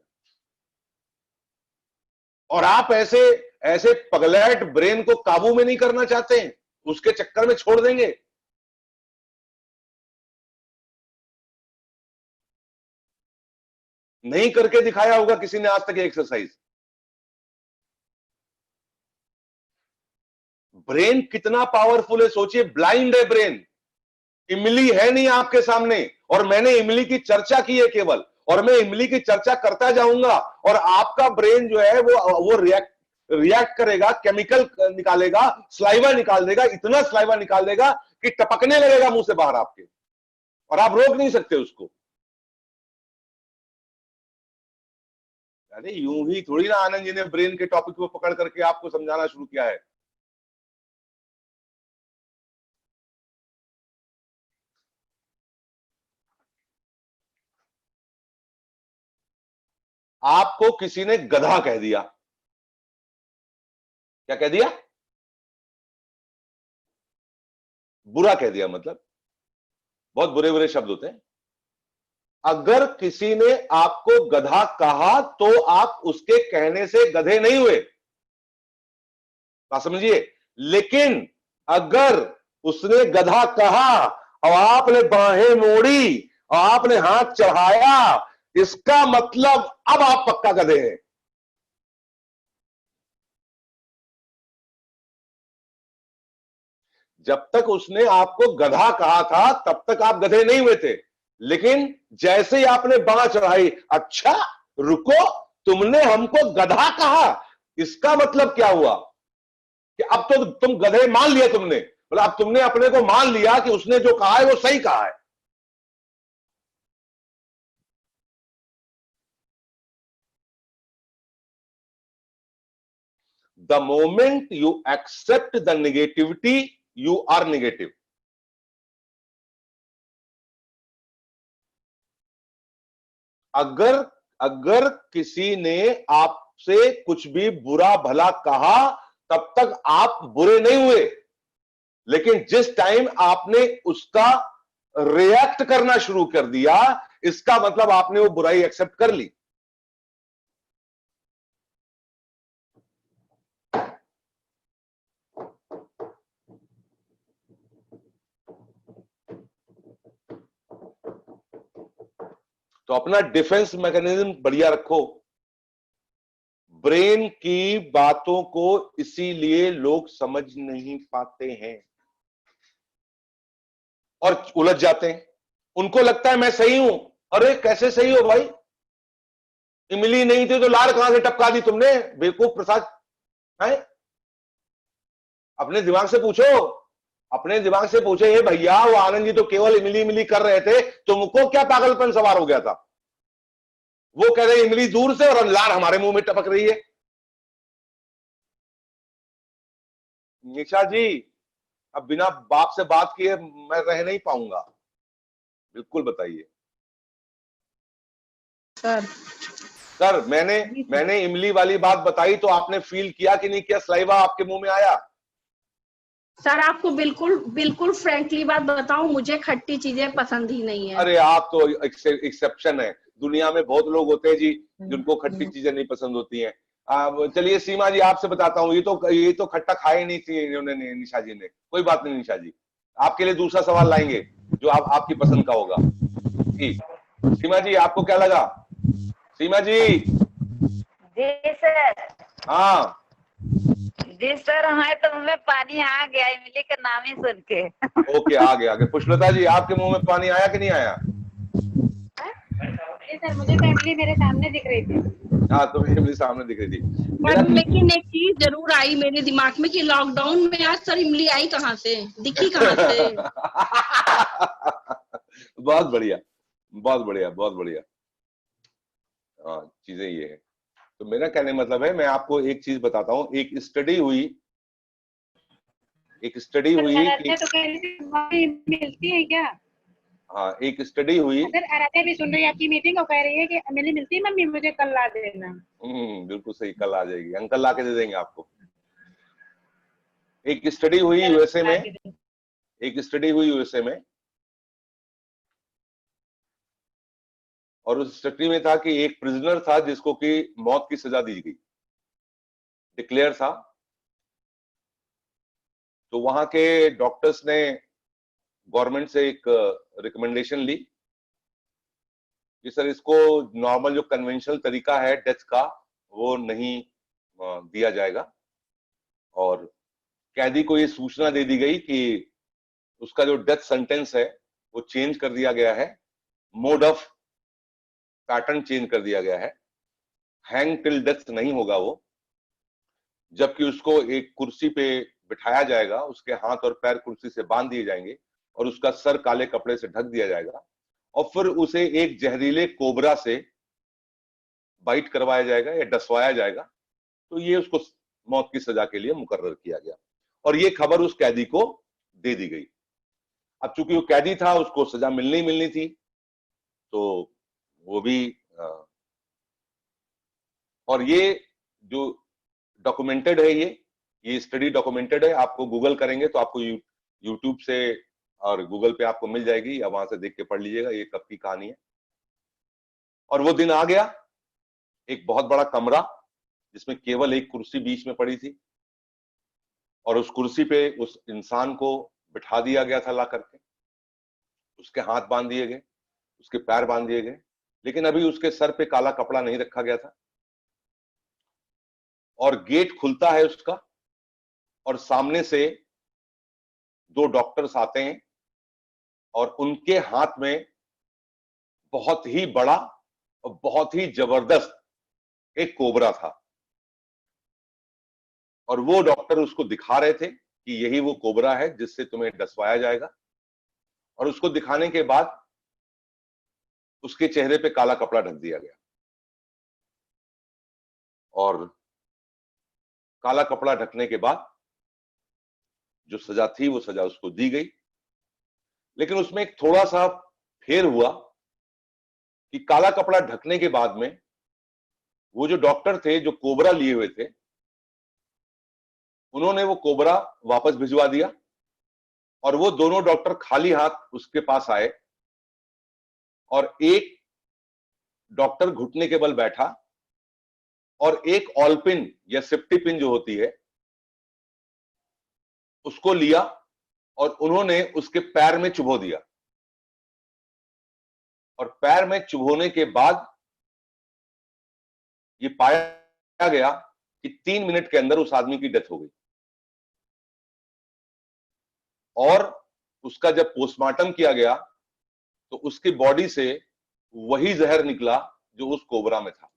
और आप ऐसे पगलैट ब्रेन को काबू में नहीं करना चाहते हैं, उसके चक्कर में छोड़ देंगे। नहीं करके दिखाया होगा किसी ने आज तक एक्सरसाइज। ब्रेन कितना पावरफुल है सोचिए। ब्लाइंड है ब्रेन, इमली है नहीं आपके सामने, और मैंने इमली की चर्चा की है केवल, और मैं इमली की चर्चा करता जाऊंगा, और आपका ब्रेन जो है वो रिएक्ट करेगा, केमिकल निकालेगा, स्लाइवा निकाल देगा, इतना स्लाइवा निकाल देगा कि टपकने लगेगा मुंह से बाहर आपके, और आप रोक नहीं सकते उसको। अरे यूं ही थोड़ी ना आनंद जी ने ब्रेन के टॉपिक को पकड़ करके आपको समझाना शुरू किया है। आपको किसी ने गधा कह दिया, क्या कह दिया? बुरा कह दिया, मतलब बहुत बुरे बुरे शब्द होते हैं। अगर किसी ने आपको गधा कहा तो आप उसके कहने से गधे नहीं हुए, बात समझिए। लेकिन अगर उसने गधा कहा और आपने बाहें मोड़ी और आपने हाथ चढ़ाया, इसका मतलब अब आप पक्का गधे हैं। जब तक उसने आपको गधा कहा था तब तक आप गधे नहीं हुए थे, लेकिन जैसे ही आपने बांह चढ़ाई, अच्छा रुको, तुमने हमको गधा कहा, इसका मतलब क्या हुआ कि अब तो तुम गधे मान लिया तुमने, मतलब अब तुमने अपने को मान लिया कि उसने जो कहा है वो सही कहा है। The moment you accept the negativity you are negative. अगर किसी ने आपसे कुछ भी बुरा भला कहा तब तक आप बुरे नहीं हुए, लेकिन जिस टाइम आपने उसका रिएक्ट करना शुरू कर दिया, इसका मतलब आपने वो बुराई एक्सेप्ट कर ली। तो अपना डिफेंस मैकेनिज्म बढ़िया रखो। ब्रेन की बातों को इसीलिए लोग समझ नहीं पाते हैं और उलझ जाते हैं। उनको लगता है मैं सही हूं। अरे कैसे सही हो भाई? इमली नहीं थी तो लार कहां से टपका दी तुमने? बेवकूफ प्रसाद है। अपने दिमाग से पूछो, अपने दिमाग से पूछो, ये भैया वो आनंद जी तो केवल इमली इमली कर रहे थे, तुमको क्या पागलपन सवार हो गया था? वो कह रहे इमली दूर से और लार हमारे मुंह में टपक रही है। निशा जी, अब बिना बाप से बात किए मैं रह नहीं पाऊंगा। बिल्कुल बताइए सर। मैंने इमली वाली बात बताई तो आपने फील किया कि नहीं किया? सलाइवा आपके मुंह में आया? सर आपको बिल्कुल फ्रैंकली बात बताऊं, मुझे खट्टी चीजें पसंद ही नहीं है। अरे आप तो एक्सेप्शन है। दुनिया में बहुत लोग होते हैं जी जिनको खट्टी चीजें नहीं पसंद होती हैं। चलिए सीमा जी, आपसे बताता हूँ, ये तो खट्टा खाए नहीं थी इन्होंने, निशा जी ने। कोई बात नहीं निशा जी, आपके लिए दूसरा सवाल लाएंगे जो आपकी पसंद का होगा। जी सीमा जी, आपको क्या लगा? सीमा जी। जी सर। हाँ जी सर, हमारे तो मुंह में पानी आ गया इमली का नाम ही सुन के। ओके, आ गया। पुष्पलता जी, आपके मुंह में पानी आया कि नहीं आया? सर मुझे तो इमली मेरे सामने दिख रही थी। हाँ, तुम्हें इमली सामने दिख रही थी। पर लेकिन एक चीज जरूर आई मेरे दिमाग में कि लॉकडाउन में आज सर इमली आई कहाँ से, दिखी कहाँ से? बहुत बढ़िया, बहुत बढ़िया, बहुत बढ़िया। हाँ, चीजें ये है। तो मेरा कहने मतलब है, मैं आपको एक चीज बताता हूँ। एक स्टडी हुई कि तो मिलती है क्या? हाँ, एक स्टडी हुई। सर आराध्या भी सुन रही है आपकी मीटिंग और कह रही है कि इमली मिलती है मम्मी, मुझे कल ला देना। बिल्कुल सही, कल आ जाएगी, अंकल ला के दे देंगे आपको। एक स्टडी हुई यूएसए में, और उस स्टडी में था कि एक प्रिजनर था जिसको कि मौत की सजा दी गई, डिक्लेयर था। तो वहां के डॉक्टर्स ने गवर्नमेंट से एक रिकमेंडेशन ली कि सर इसको नॉर्मल जो कन्वेंशनल तरीका है डेथ का वो नहीं दिया जाएगा, और कैदी को ये सूचना दे दी गई कि उसका जो डेथ सेंटेंस है वो चेंज कर दिया गया है, मोड ऑफ पैटर्न चेंज कर दिया गया है। हैंग टिल डेथ नहीं होगा वो, जबकि उसको एक कुर्सी पे बिठाया जाएगा, उसके हाथ और पैर कुर्सी से बांध दिए जाएंगे और उसका सर काले कपड़े से ढक दिया जाएगा, और फिर उसे एक जहरीले कोबरा से बाइट करवाया जाएगा या डसवाया जाएगा। तो ये उसको मौत की सजा के लिए मुकर्रर किया गया, और ये खबर उस कैदी को दे दी गई। अब चूंकि वो कैदी था, उसको सजा मिलनी थी, तो वो भी और ये जो डॉक्यूमेंटेड है, ये स्टडी डॉक्यूमेंटेड है। आपको गूगल करेंगे तो आपको यूट्यूब से और गूगल पे आपको मिल जाएगी, या वहां से देख के पढ़ लीजिएगा, ये कब की कहानी है। और वो दिन आ गया, एक बहुत बड़ा कमरा जिसमें केवल एक कुर्सी बीच में पड़ी थी, और उस कुर्सी पे उस इंसान को बिठा दिया गया था ला करके। उसके हाथ बांध दिए गए, उसके पैर बांध दिए गए, लेकिन अभी उसके सर पे काला कपड़ा नहीं रखा गया था। और गेट खुलता है उसका, और सामने से दो डॉक्टर्स आते हैं, और उनके हाथ में बहुत ही बड़ा और बहुत ही जबरदस्त एक कोबरा था, और वो डॉक्टर उसको दिखा रहे थे कि यही वो कोबरा है जिससे तुम्हें डसवाया जाएगा। और उसको दिखाने के बाद उसके चेहरे पे काला कपड़ा ढक दिया गया, और काला कपड़ा ढकने के बाद जो सजा थी वो सजा उसको दी गई, लेकिन उसमें एक थोड़ा सा फेर हुआ कि काला कपड़ा ढकने के बाद में वो जो डॉक्टर थे जो कोबरा लिए हुए थे, उन्होंने वो कोबरा वापस भिजवा दिया और वो दोनों डॉक्टर खाली हाथ उसके पास आए और एक डॉक्टर घुटने के बल बैठा और एक ऑलपिन या सेफ्टी पिन जो होती है उसको लिया और उन्होंने उसके पैर में चुभो दिया और पैर में चुभोने के बाद ये पाया गया कि 3 मिनट के अंदर उस आदमी की डेथ हो गई और उसका जब पोस्टमार्टम किया गया तो उसकी बॉडी से वही जहर निकला जो उस कोबरा में था।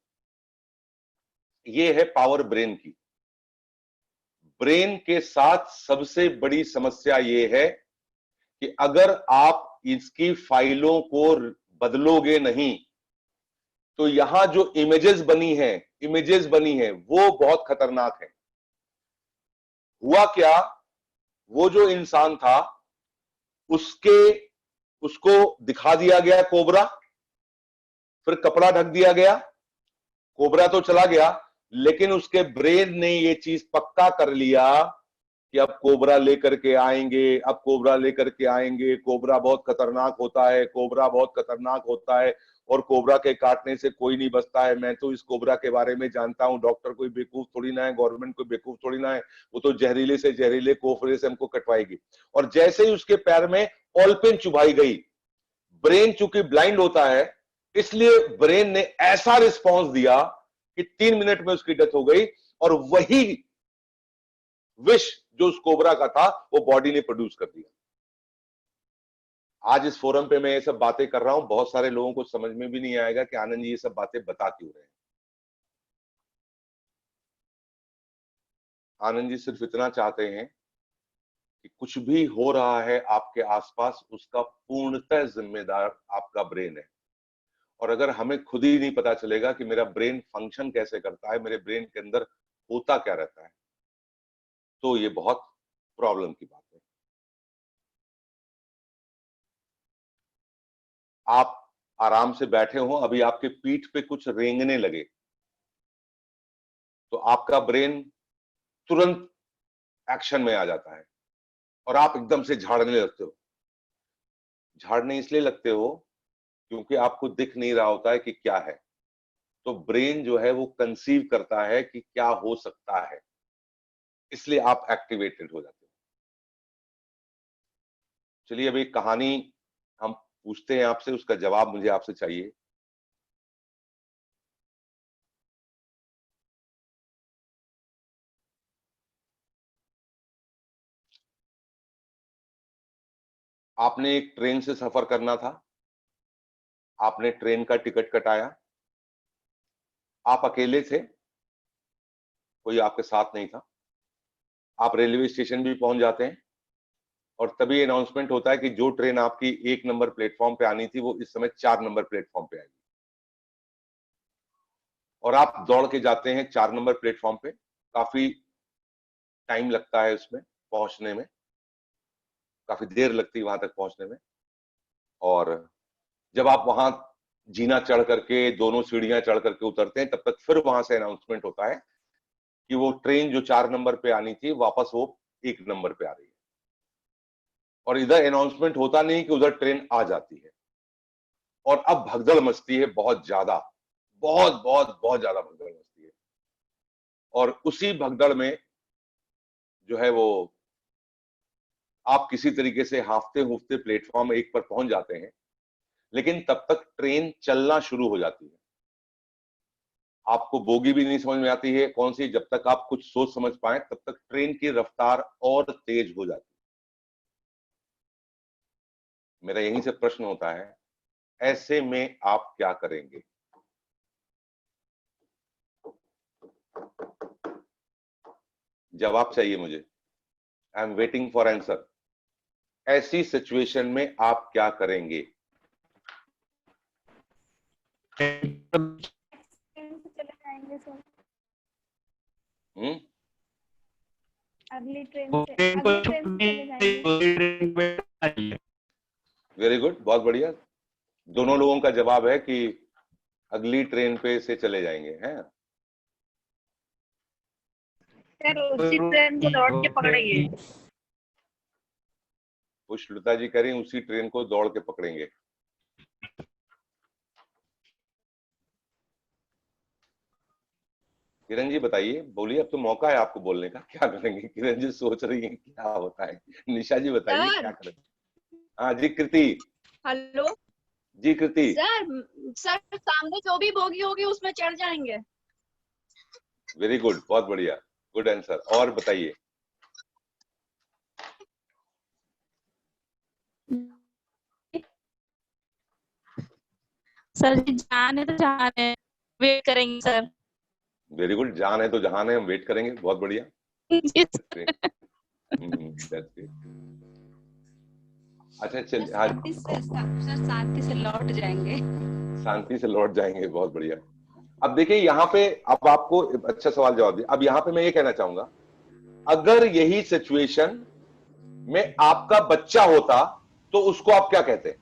ये है पावर ब्रेन की। ब्रेन के साथ सबसे बड़ी समस्या ये है कि अगर आप इसकी फाइलों को बदलोगे नहीं तो यहां जो इमेजेस बनी है वो बहुत खतरनाक है। हुआ क्या, वो जो इंसान था उसको दिखा दिया गया कोबरा, फिर कपड़ा ढक दिया गया, कोबरा तो चला गया, लेकिन उसके ब्रेन ने ये चीज पक्का कर लिया कि अब कोबरा लेकर के आएंगे, अब कोबरा लेकर के आएंगे, कोबरा बहुत खतरनाक होता है, कोबरा बहुत खतरनाक होता है और कोबरा के काटने से कोई नहीं बचता है। मैं तो इस कोबरा के बारे में जानता हूं, डॉक्टर कोई बेवकूफ थोड़ी ना है, गवर्नमेंट कोई बेवकूफ थोड़ी ना है, वो तो जहरीले से जहरीले कोबरे से हमको कटवाएगी। और जैसे ही उसके पैर में ऑलपिन चुभाई गई, ब्रेन चूंकि ब्लाइंड होता है इसलिए ब्रेन ने ऐसा रिस्पॉन्स दिया कि 3 मिनट में उसकी डेथ हो गई और वही विष जो उस कोबरा का था वो बॉडी ने प्रोड्यूस कर दिया। आज इस फोरम पे मैं ये सब बातें कर रहा हूं, बहुत सारे लोगों को समझ में भी नहीं आएगा कि आनंद जी ये सब बातें बता क्यों रहे हैं। आनंद जी सिर्फ इतना चाहते हैं कि कुछ भी हो रहा है आपके आसपास उसका पूर्णतः जिम्मेदार आपका ब्रेन है। और अगर हमें खुद ही नहीं पता चलेगा कि मेरा ब्रेन फंक्शन कैसे करता है, मेरे ब्रेन के अंदर होता क्या रहता है, तो ये बहुत प्रॉब्लम की बात है। आप आराम से बैठे हो, अभी आपके पीठ पे कुछ रेंगने लगे तो आपका ब्रेन तुरंत एक्शन में आ जाता है और आप एकदम से झाड़ने लगते हो। झाड़ने इसलिए लगते हो क्योंकि आपको दिख नहीं रहा होता है कि क्या है, तो ब्रेन जो है वो कंसीव करता है कि क्या हो सकता है, इसलिए आप एक्टिवेटेड हो जाते हो। चलिए अभी कहानी हम पूछते हैं आपसे, उसका जवाब मुझे आपसे चाहिए। आपने एक ट्रेन से सफर करना था, आपने ट्रेन का टिकट कटाया, आप अकेले थे, कोई आपके साथ नहीं था। आप रेलवे स्टेशन भी पहुंच जाते हैं और तभी अनाउंसमेंट होता है कि जो ट्रेन आपकी 1 नंबर प्लेटफॉर्म पे आनी थी वो इस समय 4 नंबर प्लेटफॉर्म पे आएगी और आप दौड़ के जाते हैं 4 नंबर प्लेटफॉर्म पे। काफी टाइम लगता है उसमें पहुंचने में, काफी देर लगती है वहां तक पहुंचने में। और जब आप वहां जीना चढ़ करके, दोनों सीढ़ियां चढ़ करके उतरते हैं, तब तक फिर वहां से अनाउंसमेंट होता है कि वो ट्रेन जो 4 नंबर पे आनी थी वापस वो 1 नंबर पे आ रही है। और इधर अनाउंसमेंट होता नहीं कि उधर ट्रेन आ जाती है और अब भगदड़ मचती है, बहुत ज्यादा, बहुत बहुत बहुत ज्यादा भगदड़ मचती है। और उसी भगदड़ में जो है वो आप किसी तरीके से हाफते हुफते प्लेटफॉर्म 1 पर पहुंच जाते हैं, लेकिन तब तक ट्रेन चलना शुरू हो जाती है। आपको बोगी भी नहीं समझ में आती है कौन सी, जब तक आप कुछ सोच समझ पाए तब तक ट्रेन की रफ्तार और तेज हो जाती है। मेरा यहीं से प्रश्न होता है, ऐसे में आप क्या करेंगे? जवाब चाहिए मुझे, I am waiting for answer. ऐसी सिचुएशन में आप क्या करेंगे? अगली ट्रेन से चले जाएंगे। वेरी गुड, बहुत बढ़िया। दोनों लोगों का जवाब है कि अगली ट्रेन पे से चले जाएंगे, हैं? सर उसी ट्रेन को दौड़ के पकड़ेंगे। पुष्पलता जी कह रही हैं उसी ट्रेन को दौड़ के पकड़ेंगे। किरण जी बताइए, बोलिए, अब तो मौका है आपको बोलने का, क्या करेंगे? किरण जी सोच रही हैं क्या होता है। निशा जी बताइए क्या करें। हाँ जी कृति। हेलो जी कृति। सर सामने जो भी बोगी होगी उसमें चढ़ जाएंगे। वेरी गुड, बहुत बढ़िया, गुड आंसर। और बताइए। सर जी जान है तो जान है, वेट करेंगे सर। वेरी गुड, जान है तो जहान है, हम वेट करेंगे, बहुत बढ़िया। अच्छा चल, शांति से लौट जाएंगे। शांति से लौट जाएंगे, बहुत बढ़िया। अब देखिए यहाँ पे, अब आपको अच्छा सवाल जवाब दिया। अब यहाँ पे मैं ये कहना चाहूंगा, अगर यही सिचुएशन में आपका बच्चा होता तो उसको आप क्या कहते?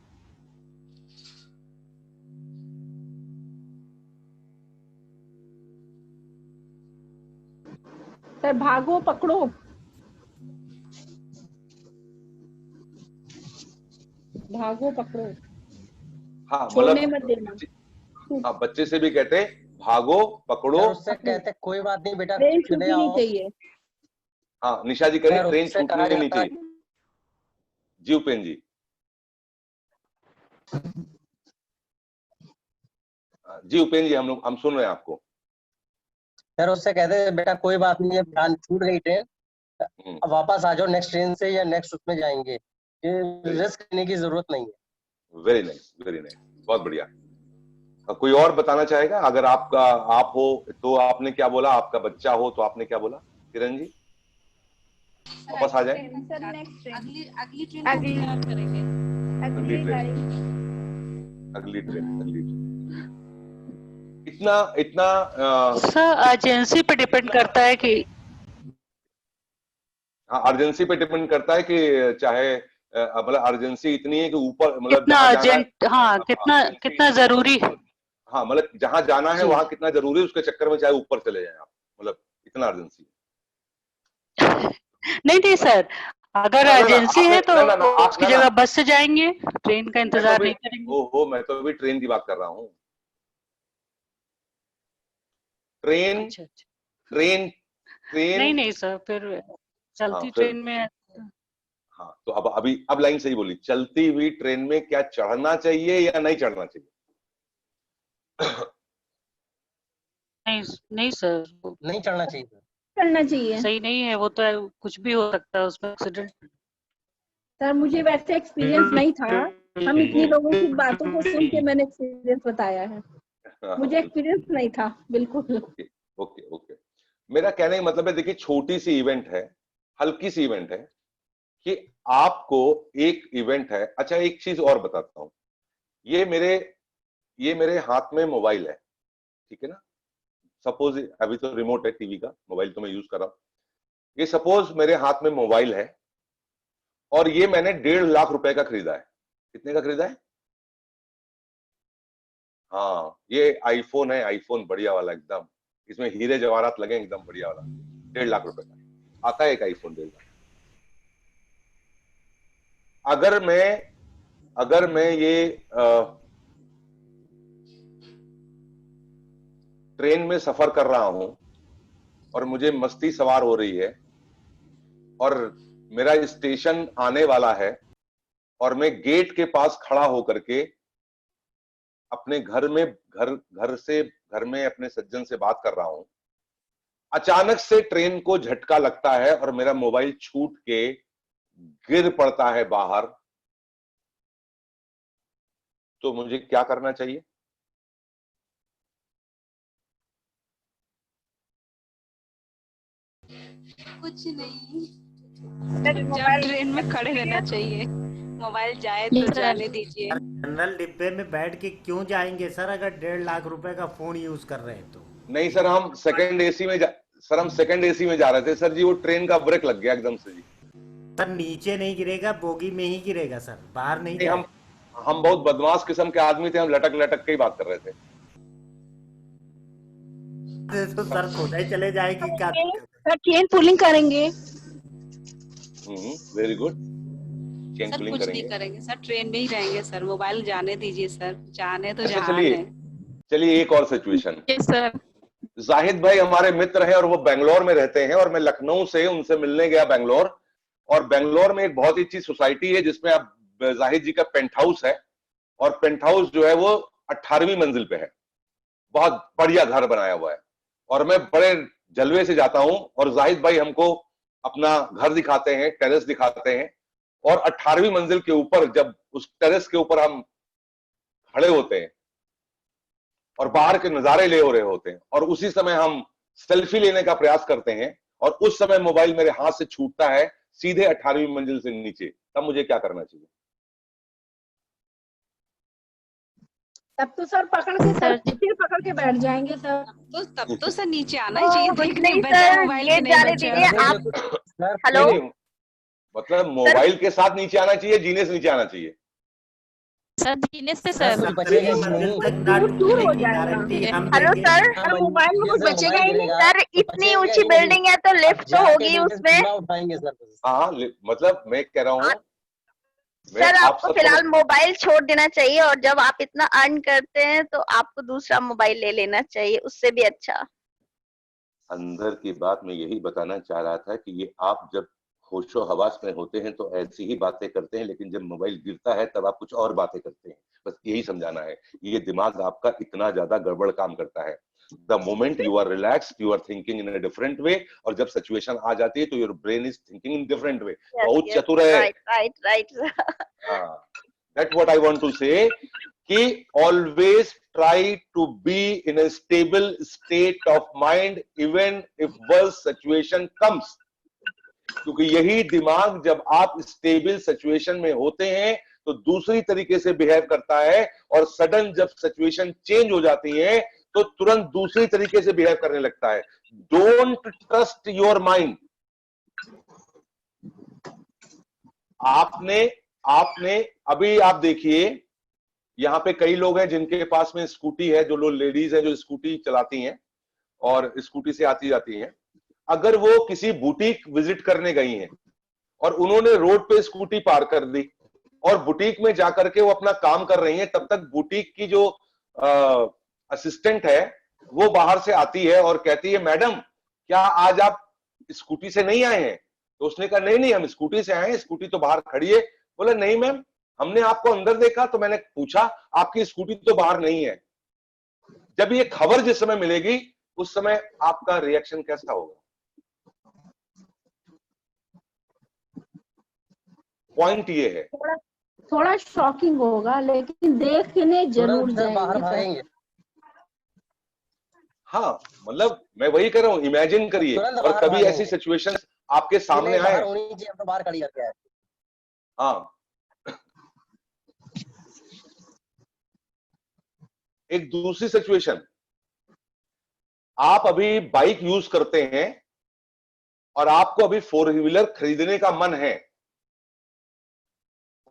सर भागो पकड़ो। भागो पकड़ो। हाँ छोड़ने मत देना। हाँ, बच्चे से भी कहते भागो पकड़ो। उससे कहते कोई बात नहीं बेटा, ट्रेन छूटनी नहीं चाहिए। हाँ निशा जी कह रही ट्रेन छूटनी नहीं चाहिए। जी उपेन जी। जी उपेन जी, हम सुन रहे हैं आपको। सर उससे कहते हैं बेटा कोई बात नहीं है, जान छूट गई ट्रेन, अब वापस आ जाओ, नेक्स्ट ट्रेन से या नेक्स्ट उसमें जाएंगे, रिस्क लेने की जरूरत नहीं है। वेरी नाइस, वेरी नाइस, बहुत बढ़िया। कोई और बताना चाहेगा? अगर आपका आप हो तो आपने क्या बोला, आपका बच्चा हो तो आपने क्या बोला? किरण जी वापस आ जाए। अगली ट्रेन करेंगे। अगली ट्रेन इतना सर एजेंसी पे डिपेंड करता है कि, हाँ अर्जेंसी पे डिपेंड करता है कि चाहे मतलब अर्जेंसी इतनी है कि ऊपर मतलब कितना अर्जेंट, हाँ कितना जरूरी है। हाँ मतलब जहां जाना है वहां कितना जरूरी है, उसके चक्कर में चाहे ऊपर चले जाएं आप, मतलब इतना अर्जेंसी। नहीं सर, अगर अर्जेंसी है तो उसकी जगह बस से जाएंगे, ट्रेन का इंतजार नहीं करेंगे। ओहो, मैं तो अभी ट्रेन की बात कर रहा हूँ। ट्रेन नहीं सर, फिर चलती ट्रेन में। हाँ तो अब लाइन सही बोली। चलती हुई ट्रेन में क्या चढ़ना चाहिए या नहीं चढ़ना चाहिए? नहीं सर, नहीं चढ़ना चाहिए। चढ़ना चाहिए, सही नहीं है वो, तो कुछ भी हो सकता है उसमें, एक्सीडेंट। सर मुझे वैसे एक्सपीरियंस नहीं था, हम इतनी लोगों की बातों को सुन के मैंने एक्सपीरियंस बताया है। मुझे एक्सपीरियंस नहीं था बिल्कुल। ओके। मेरा कहने का मतलब है, देखिए छोटी सी इवेंट है, हल्की सी इवेंट है कि आपको एक इवेंट है। अच्छा एक चीज और बताता हूं, ये मेरे हाथ में मोबाइल है, ठीक है ना। सपोज अभी तो रिमोट है टीवी का, मोबाइल तो मैं यूज कर रहा हूं। ये सपोज मेरे हाथ में मोबाइल है और ये मैंने 1.5 लाख रुपए का खरीदा है। कितने का खरीदा है? हाँ ये आईफोन है, आईफोन बढ़िया वाला एकदम, इसमें हीरे जवाहरात लगे एकदम बढ़िया वाला, 1.5 लाख रुपए का आता है एक आईफोन 1.5 लाख। अगर मैं ये ट्रेन में सफर कर रहा हूं और मुझे मस्ती सवार हो रही है और मेरा स्टेशन आने वाला है और मैं गेट के पास खड़ा होकर के अपने घर में अपने सज्जन से बात कर रहा हूं, अचानक से ट्रेन को झटका लगता है और मेरा मोबाइल छूट के गिर पड़ता है बाहर, तो मुझे क्या करना चाहिए? कुछ नहीं, जब ट्रेन में खड़े रहना चाहिए, मोबाइल जाए तो जाने दीजिए। जनरल डिब्बे में बैठ के क्यों जाएंगे सर, अगर 1.5 लाख रुपए का फोन यूज कर रहे हैं तो? नहीं सर, हम सेकंड सर हम सेकंड एसी में जा रहे थे सर जी, वो ट्रेन का ब्रेक लग गया एकदम से जी। सर नीचे नहीं गिरेगा, बोगी में ही गिरेगा सर, बाहर नहीं। हम बहुत बदमाश किस्म के आदमी थे, हम लटक लटक के ही बात कर रहे थे। तो सर खुदा ही चले जाएगी क्या? चेन पुलिंग करेंगे। Very good, chain sir pulling कुछ नहीं करेंगे सर, ट्रेन में ही रहेंगे सर, मोबाइल जाने दीजिए सर, जाने तो जहान है। चलिए एक और सिचुएशन। सर जाहिद भाई हमारे मित्र हैं और वो बेंगलोर में रहते हैं, और मैं लखनऊ से उनसे मिलने गया बेंगलोर, और बेंगलोर में एक बहुत ही अच्छी सोसाइटी है जिसमें अब जाहिद जी का पेंट हाउस है, और पेंट हाउस जो है वो 18वीं मंजिल पे है, बहुत बढ़िया घर बनाया हुआ है, और मैं बड़े जलवे से जाता हूं, और जाहिद भाई हमको अपना घर दिखाते हैं, टेरेस दिखाते हैं, और 18वीं मंजिल के ऊपर जब उस टेरेस के ऊपर हम खड़े होते हैं और बाहर के नजारे ले हो रहे होते हैं, और उसी समय हम सेल्फी लेने का प्रयास करते हैं, और उस समय मोबाइल मेरे हाथ से छूटता है सीधे 18वीं मंजिल से नीचे, तब मुझे क्या करना चाहिए? तब तो सर पकड़ के बैठ जाएंगे सर। तब तो सर नीचे आना ही चाहिए, देखने नहीं बचा सर, मोबाइल ये के नहीं जाने बचा। दीजिए आप। हेलो, मतलब मोबाइल के साथ नीचे आना चाहिए, जीने से नीचे आना चाहिए? सर जीने से सर दूर हो जाएगा। हेलो सर, मोबाइल में कुछ बचेगा ही नहीं सर, इतनी ऊंची बिल्डिंग है तो लिफ्ट तो होगी उसमें। उठाएंगे सर। हाँ, मतलब मैं कह रहा हूँ सर आपको फिलहाल मोबाइल छोड़ देना चाहिए, और जब आप इतना अर्न करते हैं तो आपको दूसरा मोबाइल ले लेना चाहिए, उससे भी अच्छा। अंदर की बात मैं यही बताना चाह रहा था कि ये आप जब होशो हवास में होते हैं तो ऐसी ही बातें करते हैं, लेकिन जब मोबाइल गिरता है तब आप कुछ और बातें करते हैं, बस यही समझाना है। ये दिमाग आपका इतना ज्यादा गड़बड़ काम करता है। The moment you are relaxed, you are thinking in a different way, और जब सिचुएशन आ जाती है तो your brain is thinking in different way. बहुत चतुर है। Right. That's what I want to say कि always try to be in a stable state of mind even if worst situation comes, क्योंकि यही दिमाग जब आप स्टेबल सिचुएशन में होते हैं तो दूसरी तरीके से बिहेव करता है, और सडन जब सिचुएशन चेंज हो जाती है तो तुरंत दूसरी तरीके से बिहेव करने लगता है। Don't trust your mind. आपने अभी आप देखिए यहाँ पे कई लोग हैं जिनके पास में स्कूटी है, जो लोग लेडीज हैं जो स्कूटी चलाती हैं और स्कूटी से आती जाती हैं। अगर वो किसी बुटीक विजिट करने गई हैं और उन्होंने रोड पे स्कूटी पार्क कर दी और बुटीक में जाकर के वो अपना काम कर रही हैं, तब तक बुटीक की जो असिस्टेंट है वो बाहर से आती है और कहती है, मैडम क्या आज आप स्कूटी से नहीं आए हैं? तो उसने कहा नहीं हम स्कूटी से आए हैं, स्कूटी तो बाहर खड़ी है। बोले नहीं मैम, हमने आपको अंदर देखा तो मैंने पूछा आपकी स्कूटी तो बाहर नहीं है। जब ये खबर जिस समय मिलेगी उस समय आपका रिएक्शन कैसा होगा? पॉइंट ये है, थोड़ा शॉकिंग होगा, लेकिन देखने जरूर जाएंगे। हाँ, मतलब मैं वही कर रहा हूँ, इमेजिन करिए और कभी ऐसी सिचुएशन आपके सामने आए। तो बाहर खड़ी करके आए। हाँ, एक दूसरी सिचुएशन, आप अभी बाइक यूज करते हैं और आपको अभी 4 व्हीलर खरीदने का मन है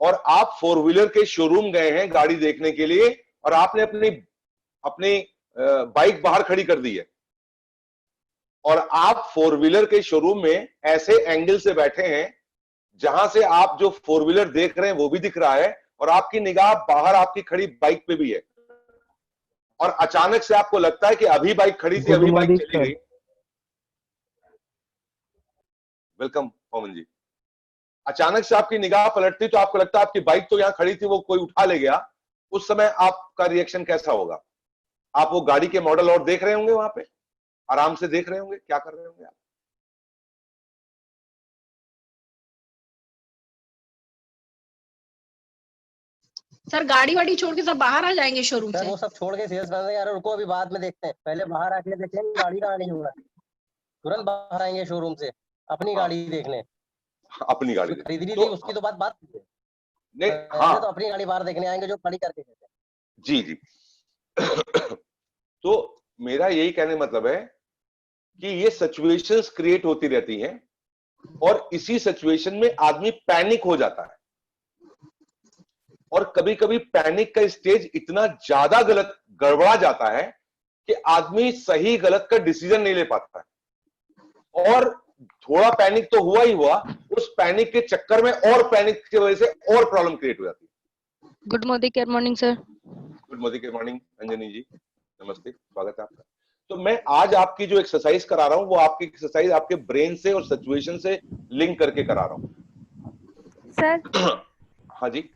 और आप 4 व्हीलर के शोरूम गए हैं गाड़ी देखने के लिए और आपने अपनी बाइक बाहर खड़ी कर दी है और आप 4 व्हीलर के शोरूम में ऐसे एंगल से बैठे हैं जहां से आप जो 4 व्हीलर देख रहे हैं वो भी दिख रहा है और आपकी निगाह बाहर आपकी खड़ी बाइक पे भी है और अचानक से आपको लगता है कि अभी बाइक खड़ी थी, अभी बाइक चली गई। वेलकम पवन जी। अचानक से आपकी निगाह पलटती तो आपको लगता है आपकी बाइक तो यहां खड़ी थी, वो कोई उठा ले गया। उस समय आपका रिएक्शन कैसा होगा? आप वो गाड़ी के मॉडल और देख रहे होंगे, वहां पे आराम से देख रहे होंगे, क्या कर रहे होंगे आप? सर गाड़ी वाड़ी छोड़ के सब बाहर आ जाएंगे शोरूम से। वो सब छोड़ के सेल्स मैन यार रुको अभी बाद में देखते हैं, पहले बाहर आके देखेंगे गाड़ी कहाँ नहीं हुआ, तुरंत बाहर आएंगे शोरूम से अपनी गाड़ी देखने। अपनी गाड़ी खरीदनी थी उसकी तो बात नहीं, हाँ तो अपनी गाड़ी बाहर देखने आएंगे जो खड़ी करके देते। जी तो मेरा यही कहने मतलब है कि ये सिचुएशंस क्रिएट होती रहती हैं और इसी सिचुएशन में आदमी पैनिक हो जाता है, और कभी कभी पैनिक का स्टेज इतना ज्यादा गलत गड़बड़ा जाता है कि आदमी सही गलत का डिसीजन नहीं ले पाता है, और थोड़ा पैनिक तो हुआ ही हुआ, उस पैनिक के चक्कर में और पैनिक की वजह से और प्रॉब्लम क्रिएट हो जाती है। Good morning sir. Good morning Anjani ji, नमस्ते, स्वागत है आपका। तो मैं आज आपकी जो एक्सरसाइज करा रहा हूं वो आपकी एक्सरसाइज आपके ब्रेन से और सिचुएशन से लिंक करके करा रहा हूं। सर हाँ जी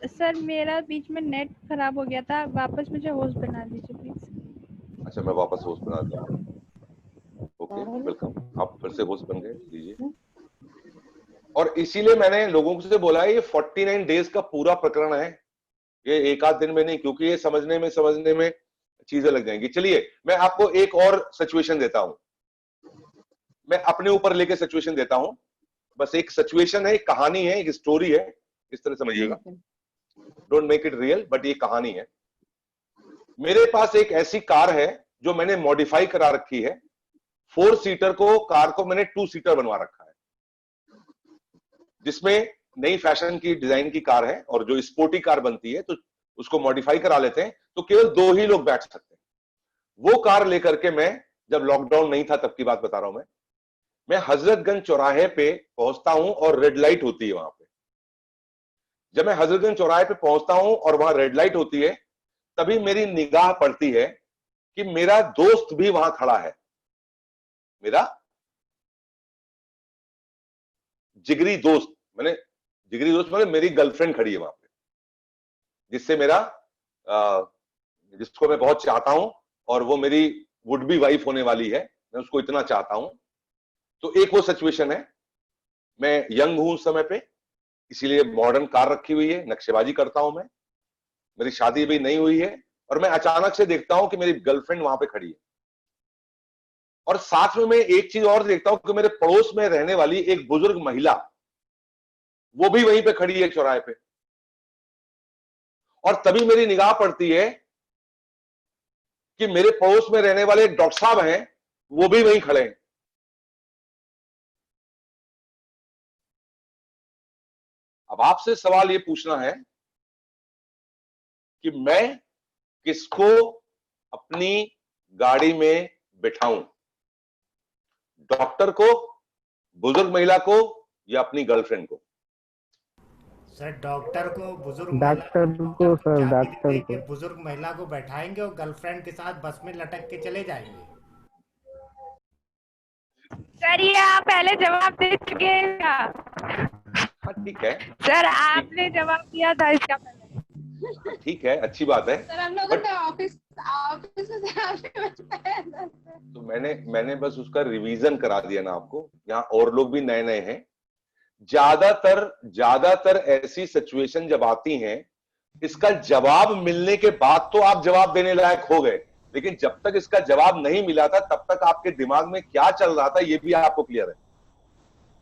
सर, मेरा बीच में नेट खराब हो गया था, वापस मुझे होस्ट बना दीजिए प्लीज। अच्छा, मैं वापस होस्ट बना दूं। ओके, वेलकम, आप फिर से होस्ट बन गए, लीजिए। और इसीलिए मैंने लोगों से बोला है ये 49 डेज का पूरा प्रकरण है, ये एक आध दिन में नहीं, क्योंकि ये समझने में चीजें लग जाएंगी। चलिए मैं आपको एक और सिचुएशन देता हूं, मैं अपने ऊपर लेके सिचुएशन देता हूं। बस एक सिचुएशन है, एक कहानी है, एक स्टोरी है, इस तरह समझिएगा, don't make it real, but ये कहानी है। मेरे पास एक ऐसी कार है जो मैंने मॉडिफाई करा रखी है, 4 सीटर कार को मैंने 2 सीटर बनवा रखा है, जिसमें नई फैशन की डिजाइन की कार है, और जो स्पोर्टी कार बनती है तो उसको मॉडिफाई करा लेते हैं तो केवल 2 ही लोग बैठ सकते हैं। वो कार लेकर के मैं, जब लॉकडाउन नहीं था तब की बात बता रहा हूं मैं हजरतगंज चौराहे पे पहुंचता हूं और रेड लाइट होती है वहां पे। जब मैं हजरतगंज चौराहे पे पहुंचता हूं और वहां रेड लाइट होती है, तभी मेरी निगाह पड़ती है कि मेरा दोस्त भी वहां खड़ा है, मेरा जिगरी दोस्त मैंने मेरी गर्लफ्रेंड खड़ी है वहां पे, जिसको मैं बहुत चाहता हूं, और वो मेरी वुड बी वाइफ होने वाली है, मैं उसको इतना चाहता हूं। तो एक वो सिचुएशन है, मैं यंग हूं उस समय पे, इसीलिए मॉडर्न कार रखी हुई है, नक्शेबाजी करता हूं मैं, मेरी शादी भी नहीं हुई है, और मैं अचानक से देखता हूं कि मेरी गर्लफ्रेंड वहां पे खड़ी है। और साथ में मैं एक चीज और देखता हूं कि मेरे पड़ोस में रहने वाली एक बुजुर्ग महिला, वो भी वहीं पे खड़ी है चौराहे पे। और तभी मेरी निगाह पड़ती है कि मेरे पड़ोस में रहने वाले डॉक्टर साहब हैं, वो भी वहीं खड़े हैं। अब आपसे सवाल ये पूछना है कि मैं किसको अपनी गाड़ी में बिठाऊं, डॉक्टर को, बुजुर्ग महिला को, या अपनी गर्लफ्रेंड को? सर डॉक्टर को, बुजुर्ग महिला को बैठाएंगे और गर्लफ्रेंड के साथ बस में लटक के चले जाएंगे। सर ये आप पहले जवाब दे चुके हैं। ठीक है सर, आपने जवाब दिया था इसका पहले। ठीक है, अच्छी बात है। सर हम लोग ऑफिस तो मैंने बस उसका रिवीजन करा दिया ना आपको, यहाँ और लोग भी नए नए हैं। ज्यादातर ऐसी सिचुएशन जब आती हैं, इसका जवाब मिलने के बाद तो आप जवाब देने लायक हो गए, लेकिन जब तक इसका जवाब नहीं मिला था तब तक आपके दिमाग में क्या चल रहा था ये भी आपको क्लियर है,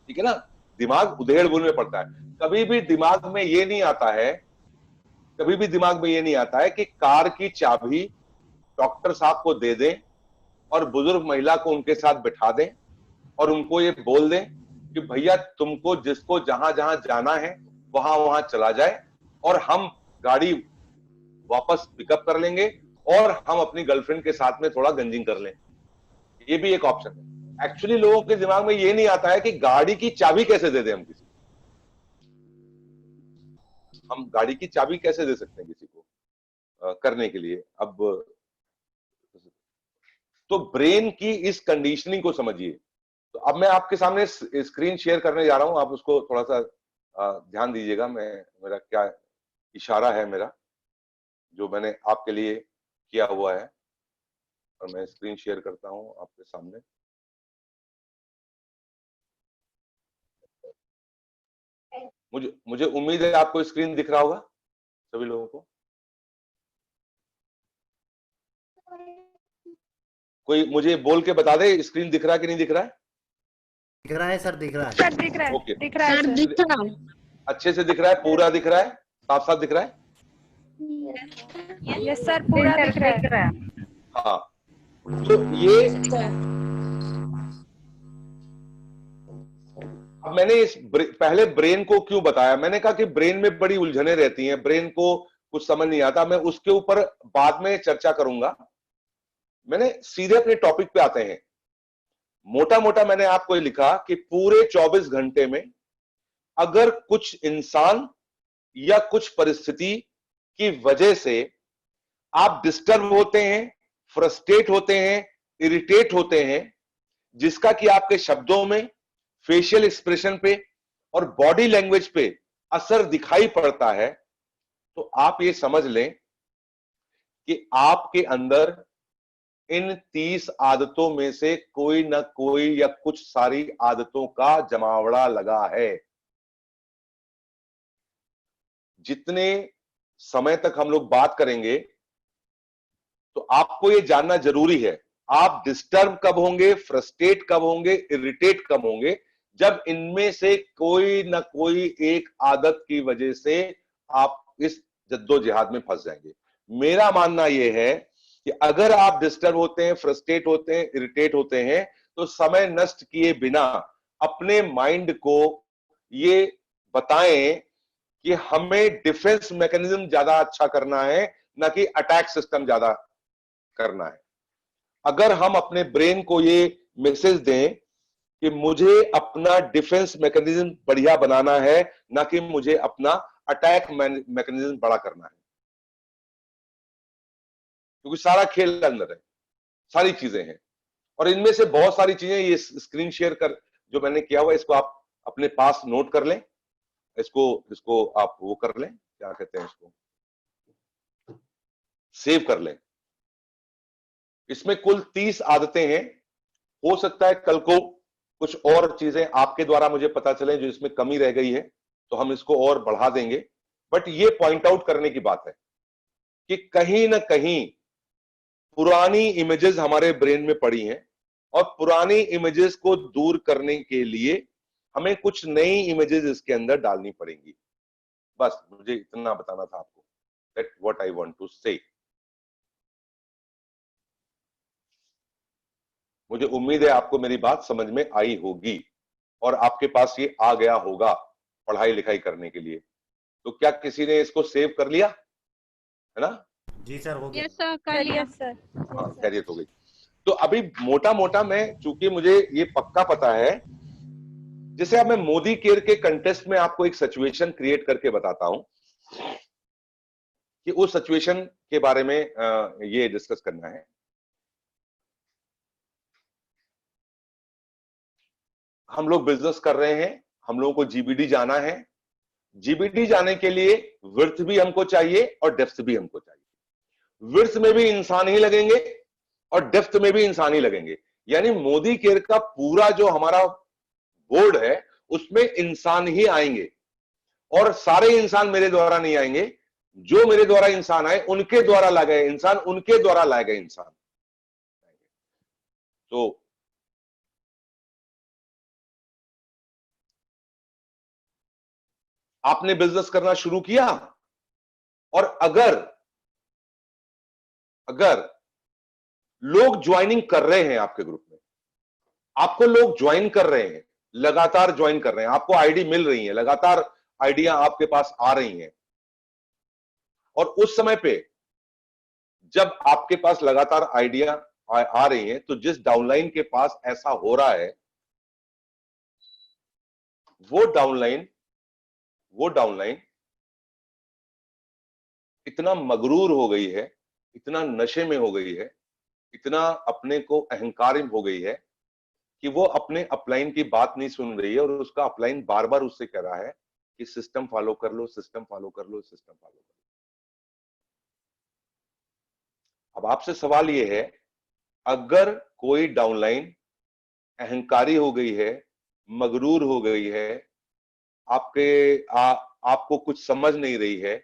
ठीक है ना? दिमाग उधेड़-बुन में पड़ता है। कभी भी दिमाग में ये नहीं आता है कि कार की चाबी डॉक्टर साहब को दे दें और बुजुर्ग महिला को उनके साथ बिठा दें और उनको ये बोल दें कि भैया तुमको जिसको जहां जहां जाना है वहां चला जाए, और हम गाड़ी वापस पिकअप कर लेंगे और हम अपनी गर्लफ्रेंड के साथ में थोड़ा गंजिंग कर लें। ये भी एक ऑप्शन है। एक्चुअली लोगों के दिमाग में ये नहीं आता है कि गाड़ी की चाबी कैसे दे दें हम किसी को। हम गाड़ी की चाबी कैसे दे सकते हैं किसी को करने के लिए? अब तो ब्रेन की इस कंडीशनिंग को समझिए। तो अब मैं आपके सामने स्क्रीन शेयर करने जा रहा हूं, आप उसको थोड़ा सा ध्यान दीजिएगा। मेरा क्या इशारा है मेरा, जो मैंने आपके लिए किया हुआ है, और मैं स्क्रीन शेयर करता हूं आपके सामने। मुझे उम्मीद है आपको स्क्रीन दिख रहा होगा सभी लोगों को। कोई मुझे बोल के बता दे स्क्रीन दिख रहा है कि नहीं दिख रहा है? दिख रहा है सर, दिख रहा है सर, दिख रहा है। ओके, दिख रहा है सर। दिख रहा है, अच्छे से दिख रहा है, पूरा दिख रहा है, साफ साफ दिख रहा है। यस सर, पूरा दिख रहा है। हाँ, तो ये अब मैंने पहले ब्रेन को क्यों बताया, मैंने कहा कि ब्रेन में बड़ी उलझने रहती हैं, ब्रेन को कुछ समझ नहीं आता, मैं उसके ऊपर बाद में चर्चा करूंगा। मैंने सीधे अपने टॉपिक पे आते हैं। मोटा मोटा मैंने आपको लिखा कि पूरे 24 घंटे में अगर कुछ इंसान या कुछ परिस्थिति की वजह से आप डिस्टर्ब होते हैं, फ्रस्ट्रेट होते हैं, इरिटेट होते हैं, जिसका कि आपके शब्दों में, फेशियल एक्सप्रेशन पे और बॉडी लैंग्वेज पे असर दिखाई पड़ता है, तो आप ये समझ लें कि आपके अंदर इन 30 आदतों में से कोई ना कोई या कुछ सारी आदतों का जमावड़ा लगा है। जितने समय तक हम लोग बात करेंगे तो आपको ये जानना जरूरी है, आप डिस्टर्ब कब होंगे, फ्रस्ट्रेट कब होंगे, इरिटेट कब होंगे, जब इनमें से कोई ना कोई एक आदत की वजह से आप इस जद्दोजहद में फंस जाएंगे। मेरा मानना यह है कि अगर आप डिस्टर्ब होते हैं, फ्रस्ट्रेट होते हैं, इरिटेट होते हैं, तो समय नष्ट किए बिना अपने माइंड को ये बताएं कि हमें डिफेंस मैकेनिज्म ज्यादा अच्छा करना है, ना कि अटैक सिस्टम ज्यादा करना है। अगर हम अपने ब्रेन को ये मैसेज दें कि मुझे अपना डिफेंस मैकेनिज्म बढ़िया बनाना है, ना कि मुझे अपना अटैक मैकेनिज्म बड़ा करना है, क्योंकि सारा खेल अंदर है, सारी चीजें हैं। और इनमें से बहुत सारी चीजें, ये स्क्रीन शेयर कर जो मैंने किया हुआ, इसको आप अपने पास नोट कर लें, इसको आप वो कर लें, क्या कहते हैं, इसको सेव कर लें। इसमें कुल 30 आदतें हैं। हो सकता है कल को कुछ और चीजें आपके द्वारा मुझे पता चले जो इसमें कमी रह गई है, तो हम इसको और बढ़ा देंगे। बट ये पॉइंट आउट करने की बात है कि कहीं ना कहीं पुरानी इमेजेस हमारे ब्रेन में पड़ी हैं, और पुरानी इमेजेस को दूर करने के लिए हमें कुछ नई इमेजेस इसके अंदर डालनी पड़ेंगी। बस मुझे इतना बताना था आपको, that what I want to say. मुझे उम्मीद है आपको मेरी बात समझ में आई होगी और आपके पास ये आ गया होगा पढ़ाई लिखाई करने के लिए। तो क्या किसी ने इसको सेव कर लिया है ना? जी सर, हो गया। यस सर, कर लिया सर। हाँ, खैरियत हो गई। तो अभी मोटा मोटा मैं, चूंकि मुझे ये पक्का पता है, जैसे अब मैं मोदी केयर के कंटेस्ट में आपको एक सिचुएशन क्रिएट करके बताता हूं कि उस सिचुएशन के बारे में ये डिस्कस करना है। हम लोग बिजनेस कर रहे हैं, हम लोगों को जीबीडी जाना है। जीबीडी जाने के लिए विड्थ भी हमको चाहिए और डेप्थ भी हमको चाहिए। विड्थ में भी इंसान ही लगेंगे और डेप्थ में भी इंसान ही लगेंगे। यानी मोदी केयर का पूरा जो हमारा बोर्ड है उसमें इंसान ही आएंगे, और सारे इंसान मेरे द्वारा नहीं आएंगे। जो मेरे द्वारा इंसान आए उनके द्वारा लाए गए इंसान, उनके द्वारा लाए गए इंसान। तो आपने बिजनेस करना शुरू किया, और अगर लोग ज्वाइनिंग कर रहे हैं आपके ग्रुप में, आपको लोग ज्वाइन कर रहे हैं, लगातार ज्वाइन कर रहे हैं, आपको आईडी मिल रही है, लगातार आइडिया आपके पास आ रही हैं, और उस समय पे जब आपके पास लगातार आइडिया आ रही हैं, तो जिस डाउनलाइन के पास ऐसा हो रहा है, वो डाउनलाइन इतना मगरूर हो गई है, इतना नशे में हो गई है, इतना अपने को अहंकारी हो गई है कि वो अपने अपलाइन की बात नहीं सुन रही है, और उसका अपलाइन बार बार उससे कह रहा है कि सिस्टम फॉलो कर लो, सिस्टम फॉलो कर लो, सिस्टम फॉलो कर लो। अब आपसे सवाल ये है, अगर कोई डाउनलाइन अहंकारी हो गई है, मगरूर हो गई है, आपको कुछ समझ नहीं रही है,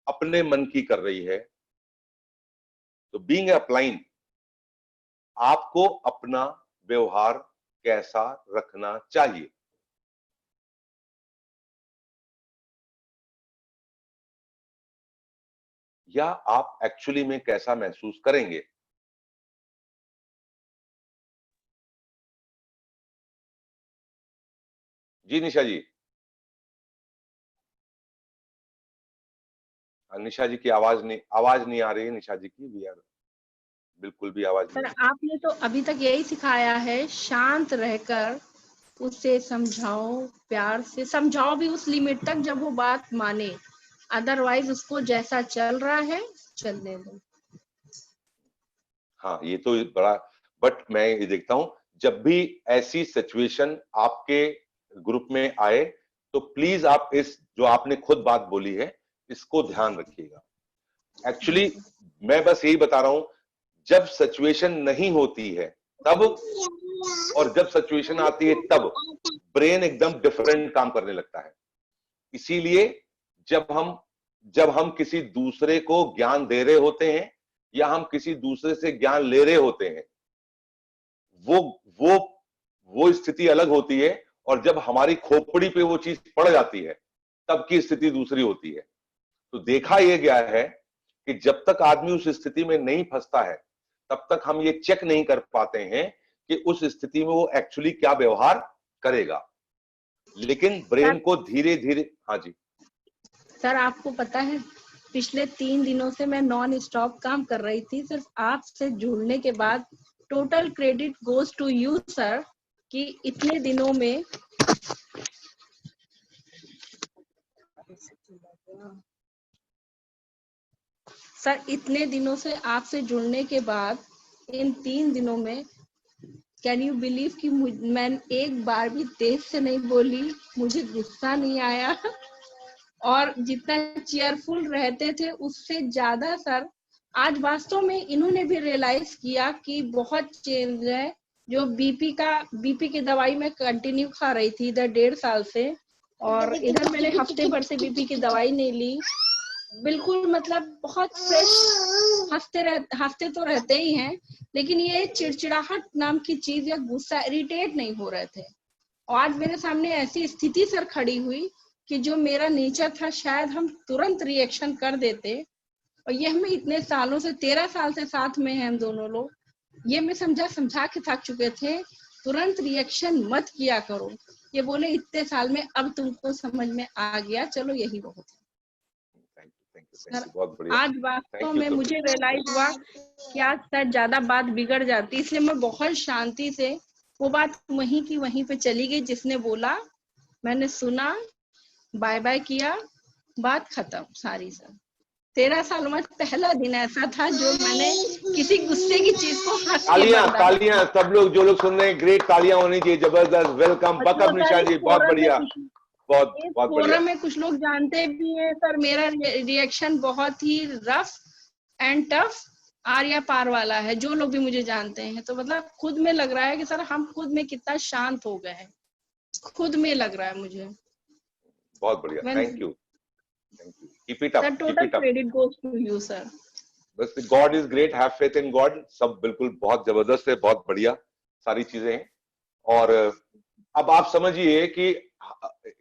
अपने मन की कर रही है, तो बीइंग ए अपलाइन आपको अपना व्यवहार कैसा रखना चाहिए? या आप एक्चुअली में कैसा महसूस करेंगे? जी निशा जी, निशा जी की आवाज नहीं आ रही है। निशा जी की भी यार बिल्कुल भी आवाज सर नहीं। आपने तो अभी तक यही सिखाया है, शांत रहकर उसे समझाओ, प्यार से समझाओ भी उस लिमिट तक जब वो बात माने, अदरवाइज उसको जैसा चल रहा है चलने दो। हाँ, ये तो बड़ा, बट मैं ये देखता हूं जब भी ऐसी सिचुएशन आपके ग्रुप में आए तो प्लीज आप इस जो आपने खुद बात बोली है इसको ध्यान रखिएगा। एक्चुअली मैं बस यही बता रहा हूं, जब सिचुएशन नहीं होती है तब और जब सिचुएशन आती है तब ब्रेन एकदम डिफरेंट काम करने लगता है। इसीलिए जब हम किसी दूसरे को ज्ञान दे रहे होते हैं या हम किसी दूसरे से ज्ञान ले रहे होते हैं, वो स्थिति अलग होती है, और जब हमारी खोपड़ी पे वो चीज पड़ जाती है तब की स्थिति दूसरी होती है। तो देखा यह गया है कि जब तक आदमी उस स्थिति में नहीं फंसता है तब तक हम ये चेक नहीं कर पाते हैं कि उस स्थिति में वो एक्चुअली क्या व्यवहार करेगा। लेकिन ब्रेन को धीरे धीरे, हाँ जी सर आपको पता है पिछले 3 दिनों से मैं नॉन स्टॉप काम कर रही थी, सिर्फ आपसे जुड़ने के बाद total credit goes to you sir, कि इतने दिनों में सर इतने दिनों से आपसे जुड़ने के बाद इन 3 दिनों में कैन यू बिलीव कि मैं एक बार भी तेज से नहीं बोली, मुझे गुस्सा नहीं आया, और जितना चेयरफुल रहते थे उससे ज्यादा सर आज वास्तव में इन्होंने भी रियलाइज किया कि बहुत चेंज है। जो बीपी की दवाई मैं कंटिन्यू खा रही थी इधर 1.5 साल से, और इधर मैंने हफ्ते भर से बीपी की दवाई नहीं ली, बिल्कुल मतलब बहुत फ्रेश, हंसते तो रहते ही हैं, लेकिन ये चिड़चिड़ाहट नाम की चीज या गुस्सा, इरिटेट नहीं हो रहे थे। और आज मेरे सामने ऐसी स्थिति सर खड़ी हुई कि जो मेरा नेचर था शायद हम तुरंत रिएक्शन कर देते, और ये हमें इतने सालों से 13 साल से साथ में हैं हम दोनों लोग, ये मैं समझा के थक चुके थे, तुरंत रिएक्शन मत किया करो। ये बोले इतने साल में अब तुमको समझ में आ गया, चलो यही बहुत है। आज वास्तव में मुझे रियलाइज हुआ कि आज सर ज्यादा बात बिगड़ जाती, इसलिए मैं बहुत शांति से वो बात वहीं की वहीं पे चली गई, जिसने बोला मैंने सुना, बाय बाय किया, बात खत्म सारी। सर 13 साल में पहला दिन ऐसा था जो मैंने किसी गुस्से की चीज को हंस के तालियां सब लोग जो लोग सुन रहे हैं, ग्रेट तालियां होनी चाहिए। जबरदस्त, वेलकम बकअप निशा जी, बहुत बढ़िया, बहुत बढ़िया। में कुछ लोग जानते भी हैं सर मेरा रिएक्शन बहुत ही रफ एंड टफ आर्या पार वाला है, जो लोग भी मुझे जानते हैं। तो मतलब खुद में लग रहा है कि सर हम खुद में कितना शांत हो गए हैं, खुद में लग रहा है मुझे। बहुत बढ़िया, thank you, keep it up, total credit goes to you sir. बस God is great, have faith in God, सब बिल्कुल बहुत जबरदस्त है, बहुत बढ़िया सारी चीजें हैं। और अब आप समझिए कि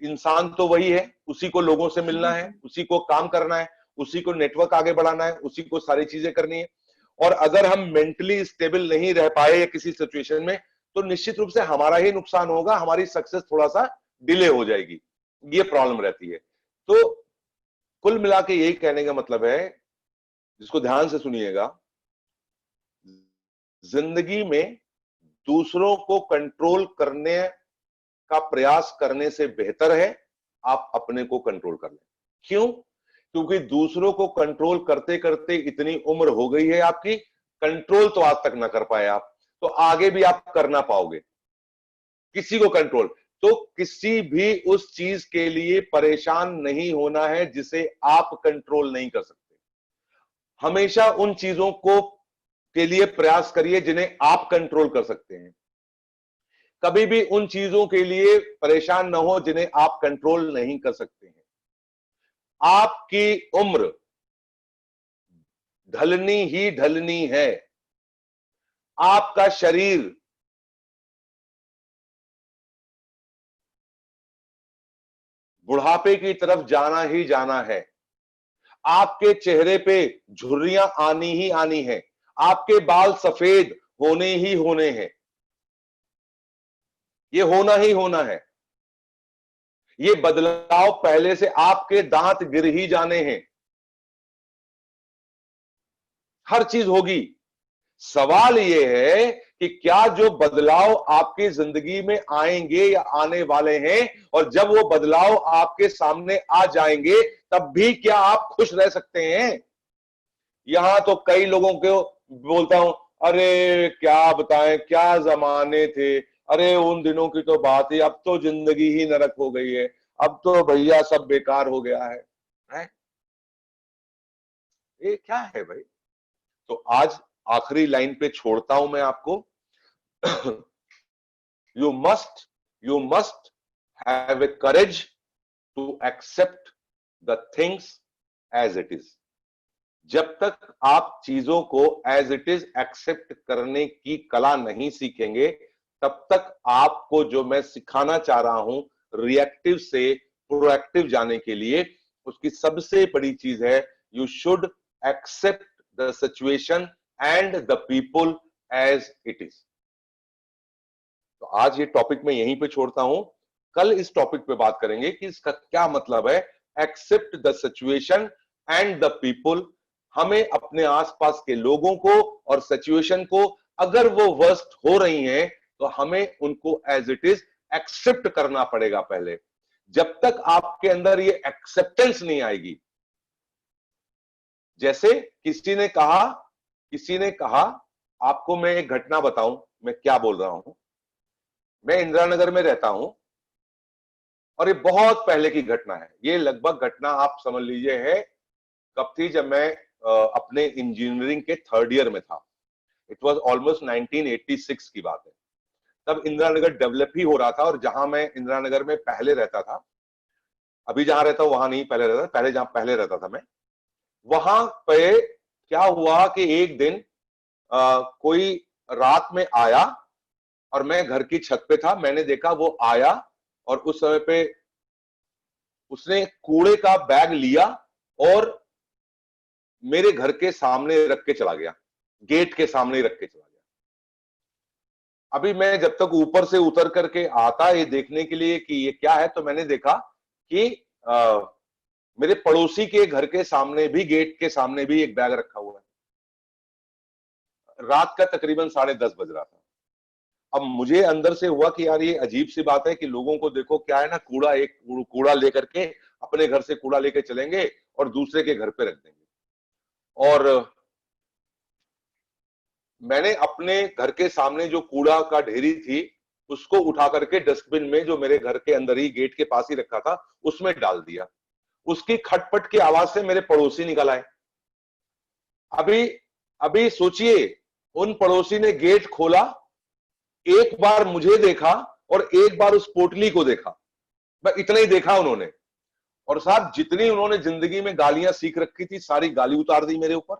इंसान तो वही है, उसी को लोगों से मिलना है, उसी को काम करना है, उसी को नेटवर्क आगे बढ़ाना है, उसी को सारी चीजें करनी है। और अगर हम मेंटली स्टेबल नहीं रह पाए या किसी सिचुएशन में, तो निश्चित रूप से हमारा ही नुकसान होगा, हमारी सक्सेस थोड़ा सा डिले हो जाएगी, ये प्रॉब्लम रहती है। तो कुल मिला के यही कहने का मतलब है, जिसको ध्यान से सुनिएगा, जिंदगी में दूसरों को कंट्रोल करने का प्रयास करने से बेहतर है आप अपने को कंट्रोल कर लें। क्यों? क्योंकि दूसरों को कंट्रोल करते करते इतनी उम्र हो गई है आपकी, कंट्रोल तो आज तक ना कर पाए आप, तो आगे भी आप कर ना पाओगे किसी को कंट्रोल। तो किसी भी उस चीज के लिए परेशान नहीं होना है जिसे आप कंट्रोल नहीं कर सकते। हमेशा उन चीजों को के लिए प्रयास करिए जिन्हें आप कंट्रोल कर सकते हैं। कभी भी उन चीजों के लिए परेशान न हो जिन्हें आप कंट्रोल नहीं कर सकते हैं। आपकी उम्र ढलनी ही ढलनी है, आपका शरीर बुढ़ापे की तरफ जाना ही जाना है, आपके चेहरे पे झुर्रियां आनी ही आनी है, आपके बाल सफेद होने ही होने हैं, ये होना ही होना है। ये बदलाव पहले से आपके दांत गिर ही जाने हैं, हर चीज होगी। सवाल ये है कि क्या जो बदलाव आपकी जिंदगी में आएंगे या आने वाले हैं, और जब वो बदलाव आपके सामने आ जाएंगे तब भी क्या आप खुश रह सकते हैं? यहां तो कई लोगों को बोलता हूं, अरे क्या बताएं क्या जमाने थे, अरे उन दिनों की तो बात ही, अब तो जिंदगी ही नरक हो गई है, अब तो भैया सब बेकार हो गया है, ये क्या है भाई? तो आज आखिरी लाइन पे छोड़ता हूं मैं आपको। You must have a courage to accept the things as it is. जब तक आप चीजों को एज इट इज एक्सेप्ट करने की कला नहीं सीखेंगे, तब तक आपको जो मैं सिखाना चाह रहा हूं रिएक्टिव से प्रोएक्टिव जाने के लिए, उसकी सबसे बड़ी चीज है you should accept the situation and the people as it is. तो आज ये टॉपिक मैं यहीं पे छोड़ता हूं, कल इस टॉपिक पे बात करेंगे कि इसका क्या मतलब है accept the situation and the people. हमें अपने आसपास के लोगों को और सिचुएशन को, अगर वो वर्स्ट हो रही हैं, तो हमें उनको एज इट इज एक्सेप्ट करना पड़ेगा पहले। जब तक आपके अंदर ये एक्सेप्टेंस नहीं आएगी, जैसे किसी ने कहा, आपको मैं एक घटना बताऊं, मैं क्या बोल रहा हूं। मैं इंदिरा नगर में रहता हूं और ये बहुत पहले की घटना है। ये लगभग घटना आप समझ लीजिए है कब थी, जब मैं अपने इंजीनियरिंग के 3rd ईयर में था। इट वाज ऑलमोस्ट 1986 की बात है। तब इंदिरा नगर डेवलप ही हो रहा था, और जहां मैं इंदिरा नगर में पहले रहता था, अभी जहां रहता हूं वहां नहीं, पहले रहता था, पहले जहां पहले रहता था मैं, वहां पे क्या हुआ कि एक दिन कोई रात में आया और मैं घर की छत पे था। मैंने देखा वो आया और उस समय पे उसने कूड़े का बैग लिया और मेरे घर के सामने रख के चला गया, गेट के सामने रख के चला गया। अभी मैं जब तक ऊपर से उतर करके आता ये देखने के लिए कि ये क्या है, तो मैंने देखा कि मेरे पड़ोसी के घर के सामने भी, गेट के सामने भी एक बैग रखा हुआ है। रात का तकरीबन 10:30 बज रहा था। अब मुझे अंदर से हुआ कि यार ये अजीब सी बात है कि लोगों को देखो क्या है ना, कूड़ा लेकर के अपने घर से कूड़ा लेके चलेंगे और दूसरे के घर पे रख देंगे। और मैंने अपने घर के सामने जो कूड़ा का ढेरी थी उसको उठा करके डस्टबिन में, जो मेरे घर के अंदर ही गेट के पास ही रखा था, उसमें डाल दिया। उसकी खटपट की आवाज से मेरे पड़ोसी निकल आए। अभी सोचिए, उन पड़ोसी ने गेट खोला, एक बार मुझे देखा और एक बार उस पोटली को देखा, मैं इतना ही देखा उन्होंने। और साहब जितनी उन्होंने जिंदगी में गालियां सीख रखी थी, सारी गाली उतार दी मेरे ऊपर।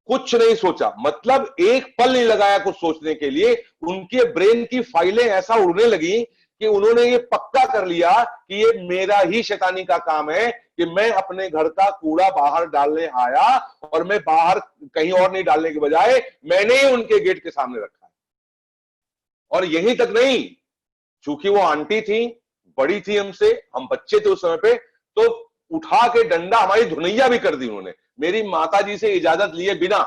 कुछ नहीं सोचा, मतलब एक पल नहीं लगाया कुछ सोचने के लिए। उनके ब्रेन की फाइलें ऐसा उड़ने लगी कि उन्होंने ये पक्का कर लिया कि ये मेरा ही शैतानी का काम है कि मैं अपने घर का कूड़ा बाहर डालने आया और मैं बाहर कहीं और नहीं डालने के बजाय मैंने ही उनके गेट के सामने रखा है। और यहीं तक नहीं, चूंकि वो आंटी थी, बड़ी थी हमसे, हम बच्चे थे उस समय पे, तो उठा के डंडा हमारी धुनैया भी कर दी उन्होंने, मेरी माताजी से इजाजत लिए बिना,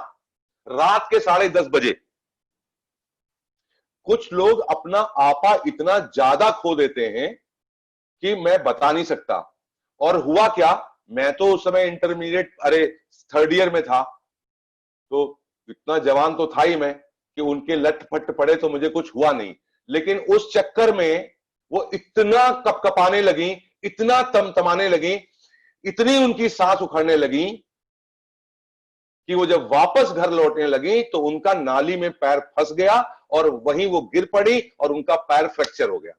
रात के 10:30 बजे। कुछ लोग अपना आपा इतना ज्यादा खो देते हैं कि मैं बता नहीं सकता। और हुआ क्या, मैं तो उस समय इंटरमीडिएट 3rd ईयर में था, तो इतना जवान तो था ही मैं कि उनके लट फट पड़े तो मुझे कुछ हुआ नहीं। लेकिन उस चक्कर में वो इतना कपकपाने लगी, इतना तमतमाने लगी, इतनी उनकी सांस उखड़ने लगी कि वो जब वापस घर लौटने लगी तो उनका नाली में पैर फंस गया और वहीं वो गिर पड़ी और उनका पैर फ्रैक्चर हो गया।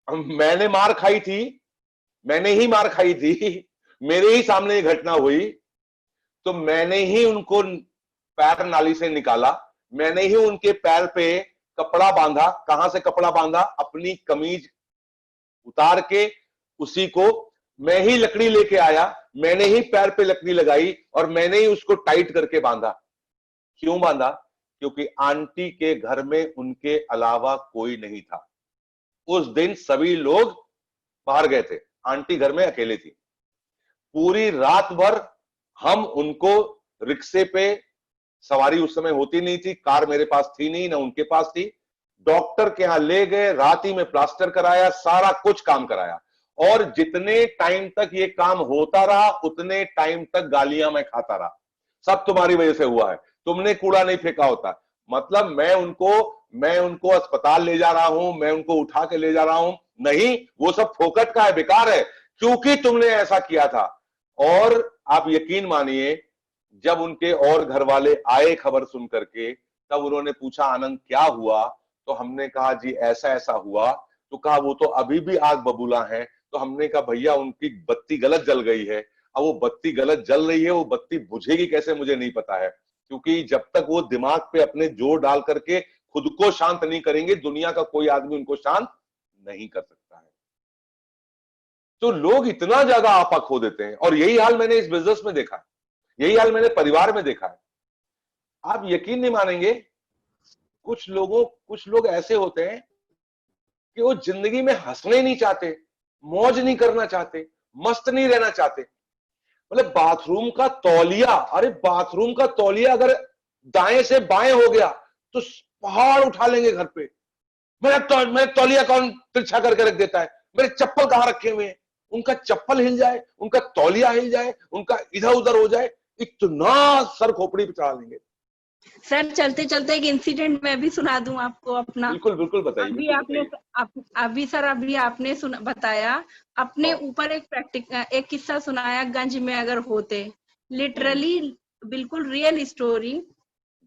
मैंने मार खाई थी, मैंने ही मार खाई थी, मेरे ही सामने ये घटना हुई, तो मैंने ही उनको पैर नाली से निकाला, मैंने ही उनके पैर पे कपड़ा बांधा। कहां से कपड़ा बांधा? अपनी कमीज उतार के उसी को मैं ही लकड़ी लेके आया, मैंने ही पैर पे लकड़ी लगाई और मैंने ही उसको टाइट करके बांधा। क्यों बांधा? क्योंकि आंटी के घर में उनके अलावा कोई नहीं था। उस दिन सभी लोग बाहर गए थे, आंटी घर में अकेले थी। पूरी रात भर हम उनको रिक्शे पे, सवारी उस समय होती नहीं थी, कार मेरे पास थी नहीं, ना उनके पास थी, डॉक्टर के यहां ले गए, रात ही में प्लास्टर कराया, सारा कुछ काम कराया। और जितने टाइम तक ये काम होता रहा उतने टाइम तक गालियां मैं खाता रहा। सब तुम्हारी वजह से हुआ है, तुमने कूड़ा नहीं फेंका होता। मतलब मैं उनको अस्पताल ले जा रहा हूं, मैं उनको उठा के ले जा रहा हूं, नहीं, वो सब फोकट का है, बेकार है, क्योंकि तुमने ऐसा किया था। और आप यकीन मानिए, जब उनके और घर वाले आए खबर सुन करके, तब उन्होंने पूछा आनंद क्या हुआ, तो हमने कहा जी ऐसा ऐसा हुआ। तो कहा वो तो अभी भी आग बबूला है। तो हमने कहा भैया उनकी बत्ती गलत जल गई है। अब वो बत्ती गलत जल रही है, वो बत्ती बुझेगी कैसे मुझे नहीं पता है, क्योंकि जब तक वो दिमाग पे अपने जोर डाल करके खुद को शांत नहीं करेंगे, दुनिया का कोई आदमी उनको शांत नहीं कर सकता है। तो लोग इतना ज्यादा आपा खो देते हैं, और यही हाल मैंने इस बिजनेस में देखा है, यही हाल मैंने परिवार में देखा है। आप यकीन नहीं मानेंगे, कुछ लोग ऐसे होते हैं कि वो जिंदगी में हंसने नहीं चाहते, मौज नहीं करना चाहते, मस्त नहीं रहना चाहते। मतलब बाथरूम का तौलिया, अरे बाथरूम का तौलिया अगर दाएं से बाएं हो गया तो पहाड़ उठा लेंगे घर पे। मेरा तौलिया कौन तिरछा करके रख देता है, मेरे चप्पल कहां रखे हुए हैं, उनका चप्पल हिल जाए, उनका तौलिया हिल जाए, उनका इधर उधर हो जाए, इतना सर खोपड़ी पे चढ़ा लेंगे। सर चलते चलते एक इंसिडेंट मैं भी सुना दूं आपको अपना। बिल्कुल बिल्कुल बताइए। अभी आपने बताया अपने ऊपर एक किस्सा सुनाया, गंज में अगर होते, लिटरली बिल्कुल रियल स्टोरी।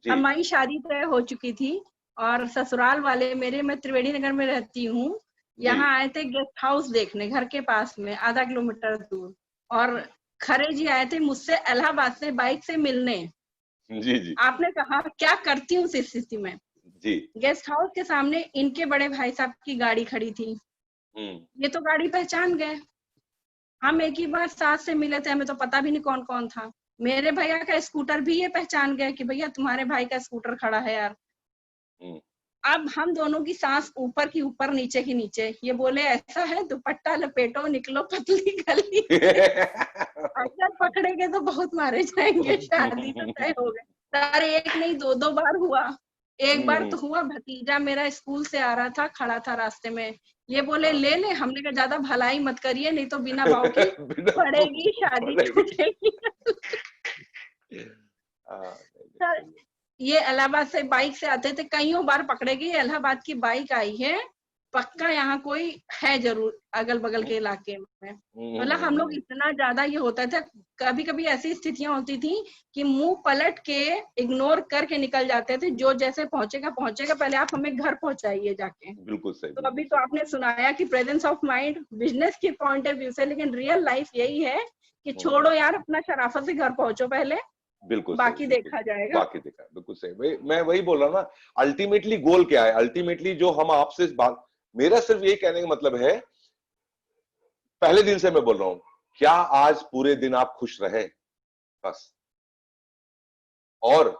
हमारी शादी तय हो चुकी थी और ससुराल वाले मेरे, मैं त्रिवेणी नगर में रहती हूँ, यहाँ आए थे गेस्ट हाउस देखने, घर के पास में आधा किलोमीटर दूर। और खरे जी आए थे मुझसे इलाहाबाद से बाइक से मिलने। जी। आपने कहा क्या करती हूँ उस स्थिति में जी। गेस्ट हाउस के सामने इनके बड़े भाई साहब की गाड़ी खड़ी थी। ये तो गाड़ी पहचान गए। हम एक ही बार साथ से मिले थे, हमें तो पता भी नहीं कौन कौन था। मेरे भैया का स्कूटर भी ये पहचान गए कि भैया तुम्हारे भाई का स्कूटर खड़ा है यार। अब हम दोनों की सांस ऊपर की ऊपर, नीचे की नीचे। ये बोले ऐसा है दुपट्टा लपेटो, निकलो पतली गली। अगर पकड़ेंगे तो बहुत मारे जाएंगे। शादी तो तय हो गई सर, एक नहीं दो बार हुआ। एक बार तो हुआ, भतीजा मेरा स्कूल से आ रहा था, खड़ा था रास्ते में, ये बोले ले ले, हमने कहा ज्यादा भलाई मत करिए नहीं तो बिना भाव की पड़ेगी, शादी छूटेगी। सर ये इलाहाबाद से बाइक से आते थे, कईयों बार पकड़े गए। इलाहाबाद की बाइक आई है, पक्का यहाँ कोई है जरूर अगल बगल के इलाके में। मतलब हम लोग इतना ज्यादा ये होता था, कभी कभी ऐसी स्थितियां होती थी कि मुंह पलट के इग्नोर करके निकल जाते थे, जो जैसे पहुंचेगा पहले आप हमें घर पहुंचाइए जाके। बिल्कुल सही। तो अभी तो आपने सुनाया कि प्रेजेंस ऑफ माइंड बिजनेस के पॉइंट ऑफ व्यू से, लेकिन रियल लाइफ यही है कि छोड़ो यार, अपना शराफत से घर पहुंचो पहले, बिल्कुल बाकी देखा जाएगा। बाकी देखा, बिल्कुल सही। मैं वही बोल रहा हूँ ना, अल्टीमेटली गोल क्या है, अल्टीमेटली जो हम आपसे बात, मेरा सिर्फ यही कहने का मतलब है, पहले दिन से मैं बोल रहा हूं, क्या आज पूरे दिन आप खुश रहे, बस। और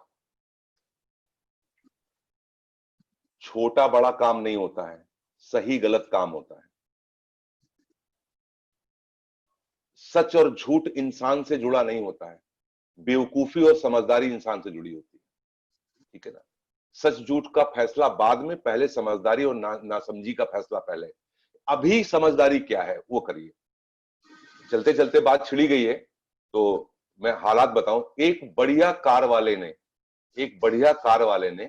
छोटा बड़ा काम नहीं होता है, सही गलत काम होता है। सच और झूठ इंसान से जुड़ा नहीं होता है, बेवकूफी और समझदारी इंसान से जुड़ी होती है, ठीक है ना। सच झूठ का फैसला बाद में, पहले समझदारी और नासमझी का फैसला पहले। अभी समझदारी क्या है वो करिए। चलते चलते बात छिड़ी गई है तो मैं हालात बताऊं। एक बढ़िया कार वाले ने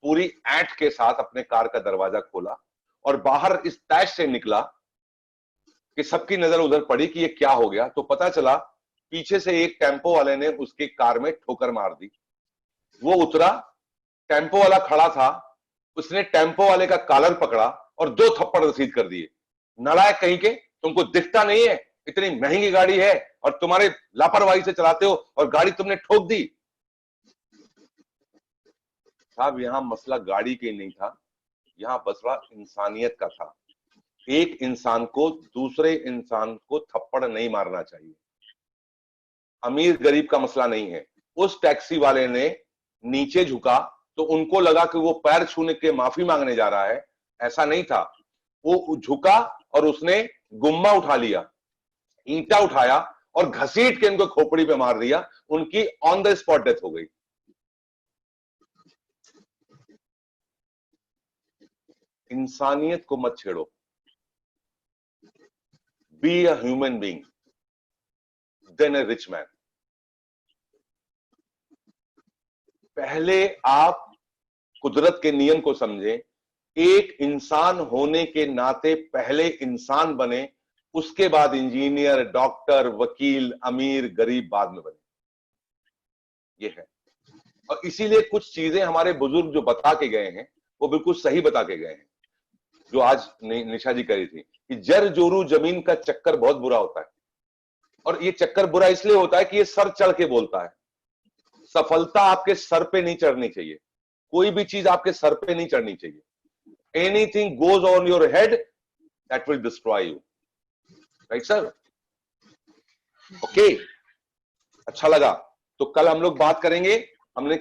पूरी ऐंठ के साथ अपने कार का दरवाजा खोला और बाहर इस तैश से निकला कि सबकी नजर उधर पड़ी कि ये क्या हो गया। तो पता चला पीछे से एक टेम्पो वाले ने उसके कार में ठोकर मार दी। वो उतरा, टेम्पो वाला खड़ा था, उसने टेम्पो वाले का कॉलर पकड़ा और 2 थप्पड़ रसीद कर दिए। नालायक कहीं के, तुमको दिखता नहीं है इतनी महंगी गाड़ी है और तुम्हारे लापरवाही से चलाते हो और गाड़ी तुमने ठोक दी। साहब यहां मसला गाड़ी के नहीं था, यहां मसला इंसानियत का था। एक इंसान को दूसरे इंसान को थप्पड़ नहीं मारना चाहिए। अमीर गरीब का मसला नहीं है। उस टैक्सी वाले ने नीचे झुका तो उनको लगा कि वो पैर छूने के माफी मांगने जा रहा है। ऐसा नहीं था, वो झुका और उसने गुम्मा उठा लिया, ईंटा उठाया और घसीट के इनको खोपड़ी पे मार दिया। उनकी ऑन द स्पॉट डेथ हो गई। इंसानियत को मत छेड़ो। Be a human being then a rich man. पहले आप कुदरत के नियम को समझें। एक इंसान होने के नाते पहले इंसान बने, उसके बाद इंजीनियर, डॉक्टर, वकील, अमीर, गरीब बाद में बने। ये है। और इसीलिए कुछ चीजें हमारे बुजुर्ग जो बता के गए हैं वो बिल्कुल सही बता के गए हैं, जो आज निशा जी कही थी कि जर जोरू जमीन का चक्कर बहुत बुरा होता है। और ये चक्कर बुरा इसलिए होता है कि ये सर चढ़ के बोलता है। सफलता आपके सर पे नहीं चढ़नी चाहिए, कोई भी चीज आपके सर पे नहीं चढ़नी चाहिए। Anything goes on your head that will destroy you. Right sir? Okay, अच्छा लगा। तो कल हम लोग बात करेंगे। हमने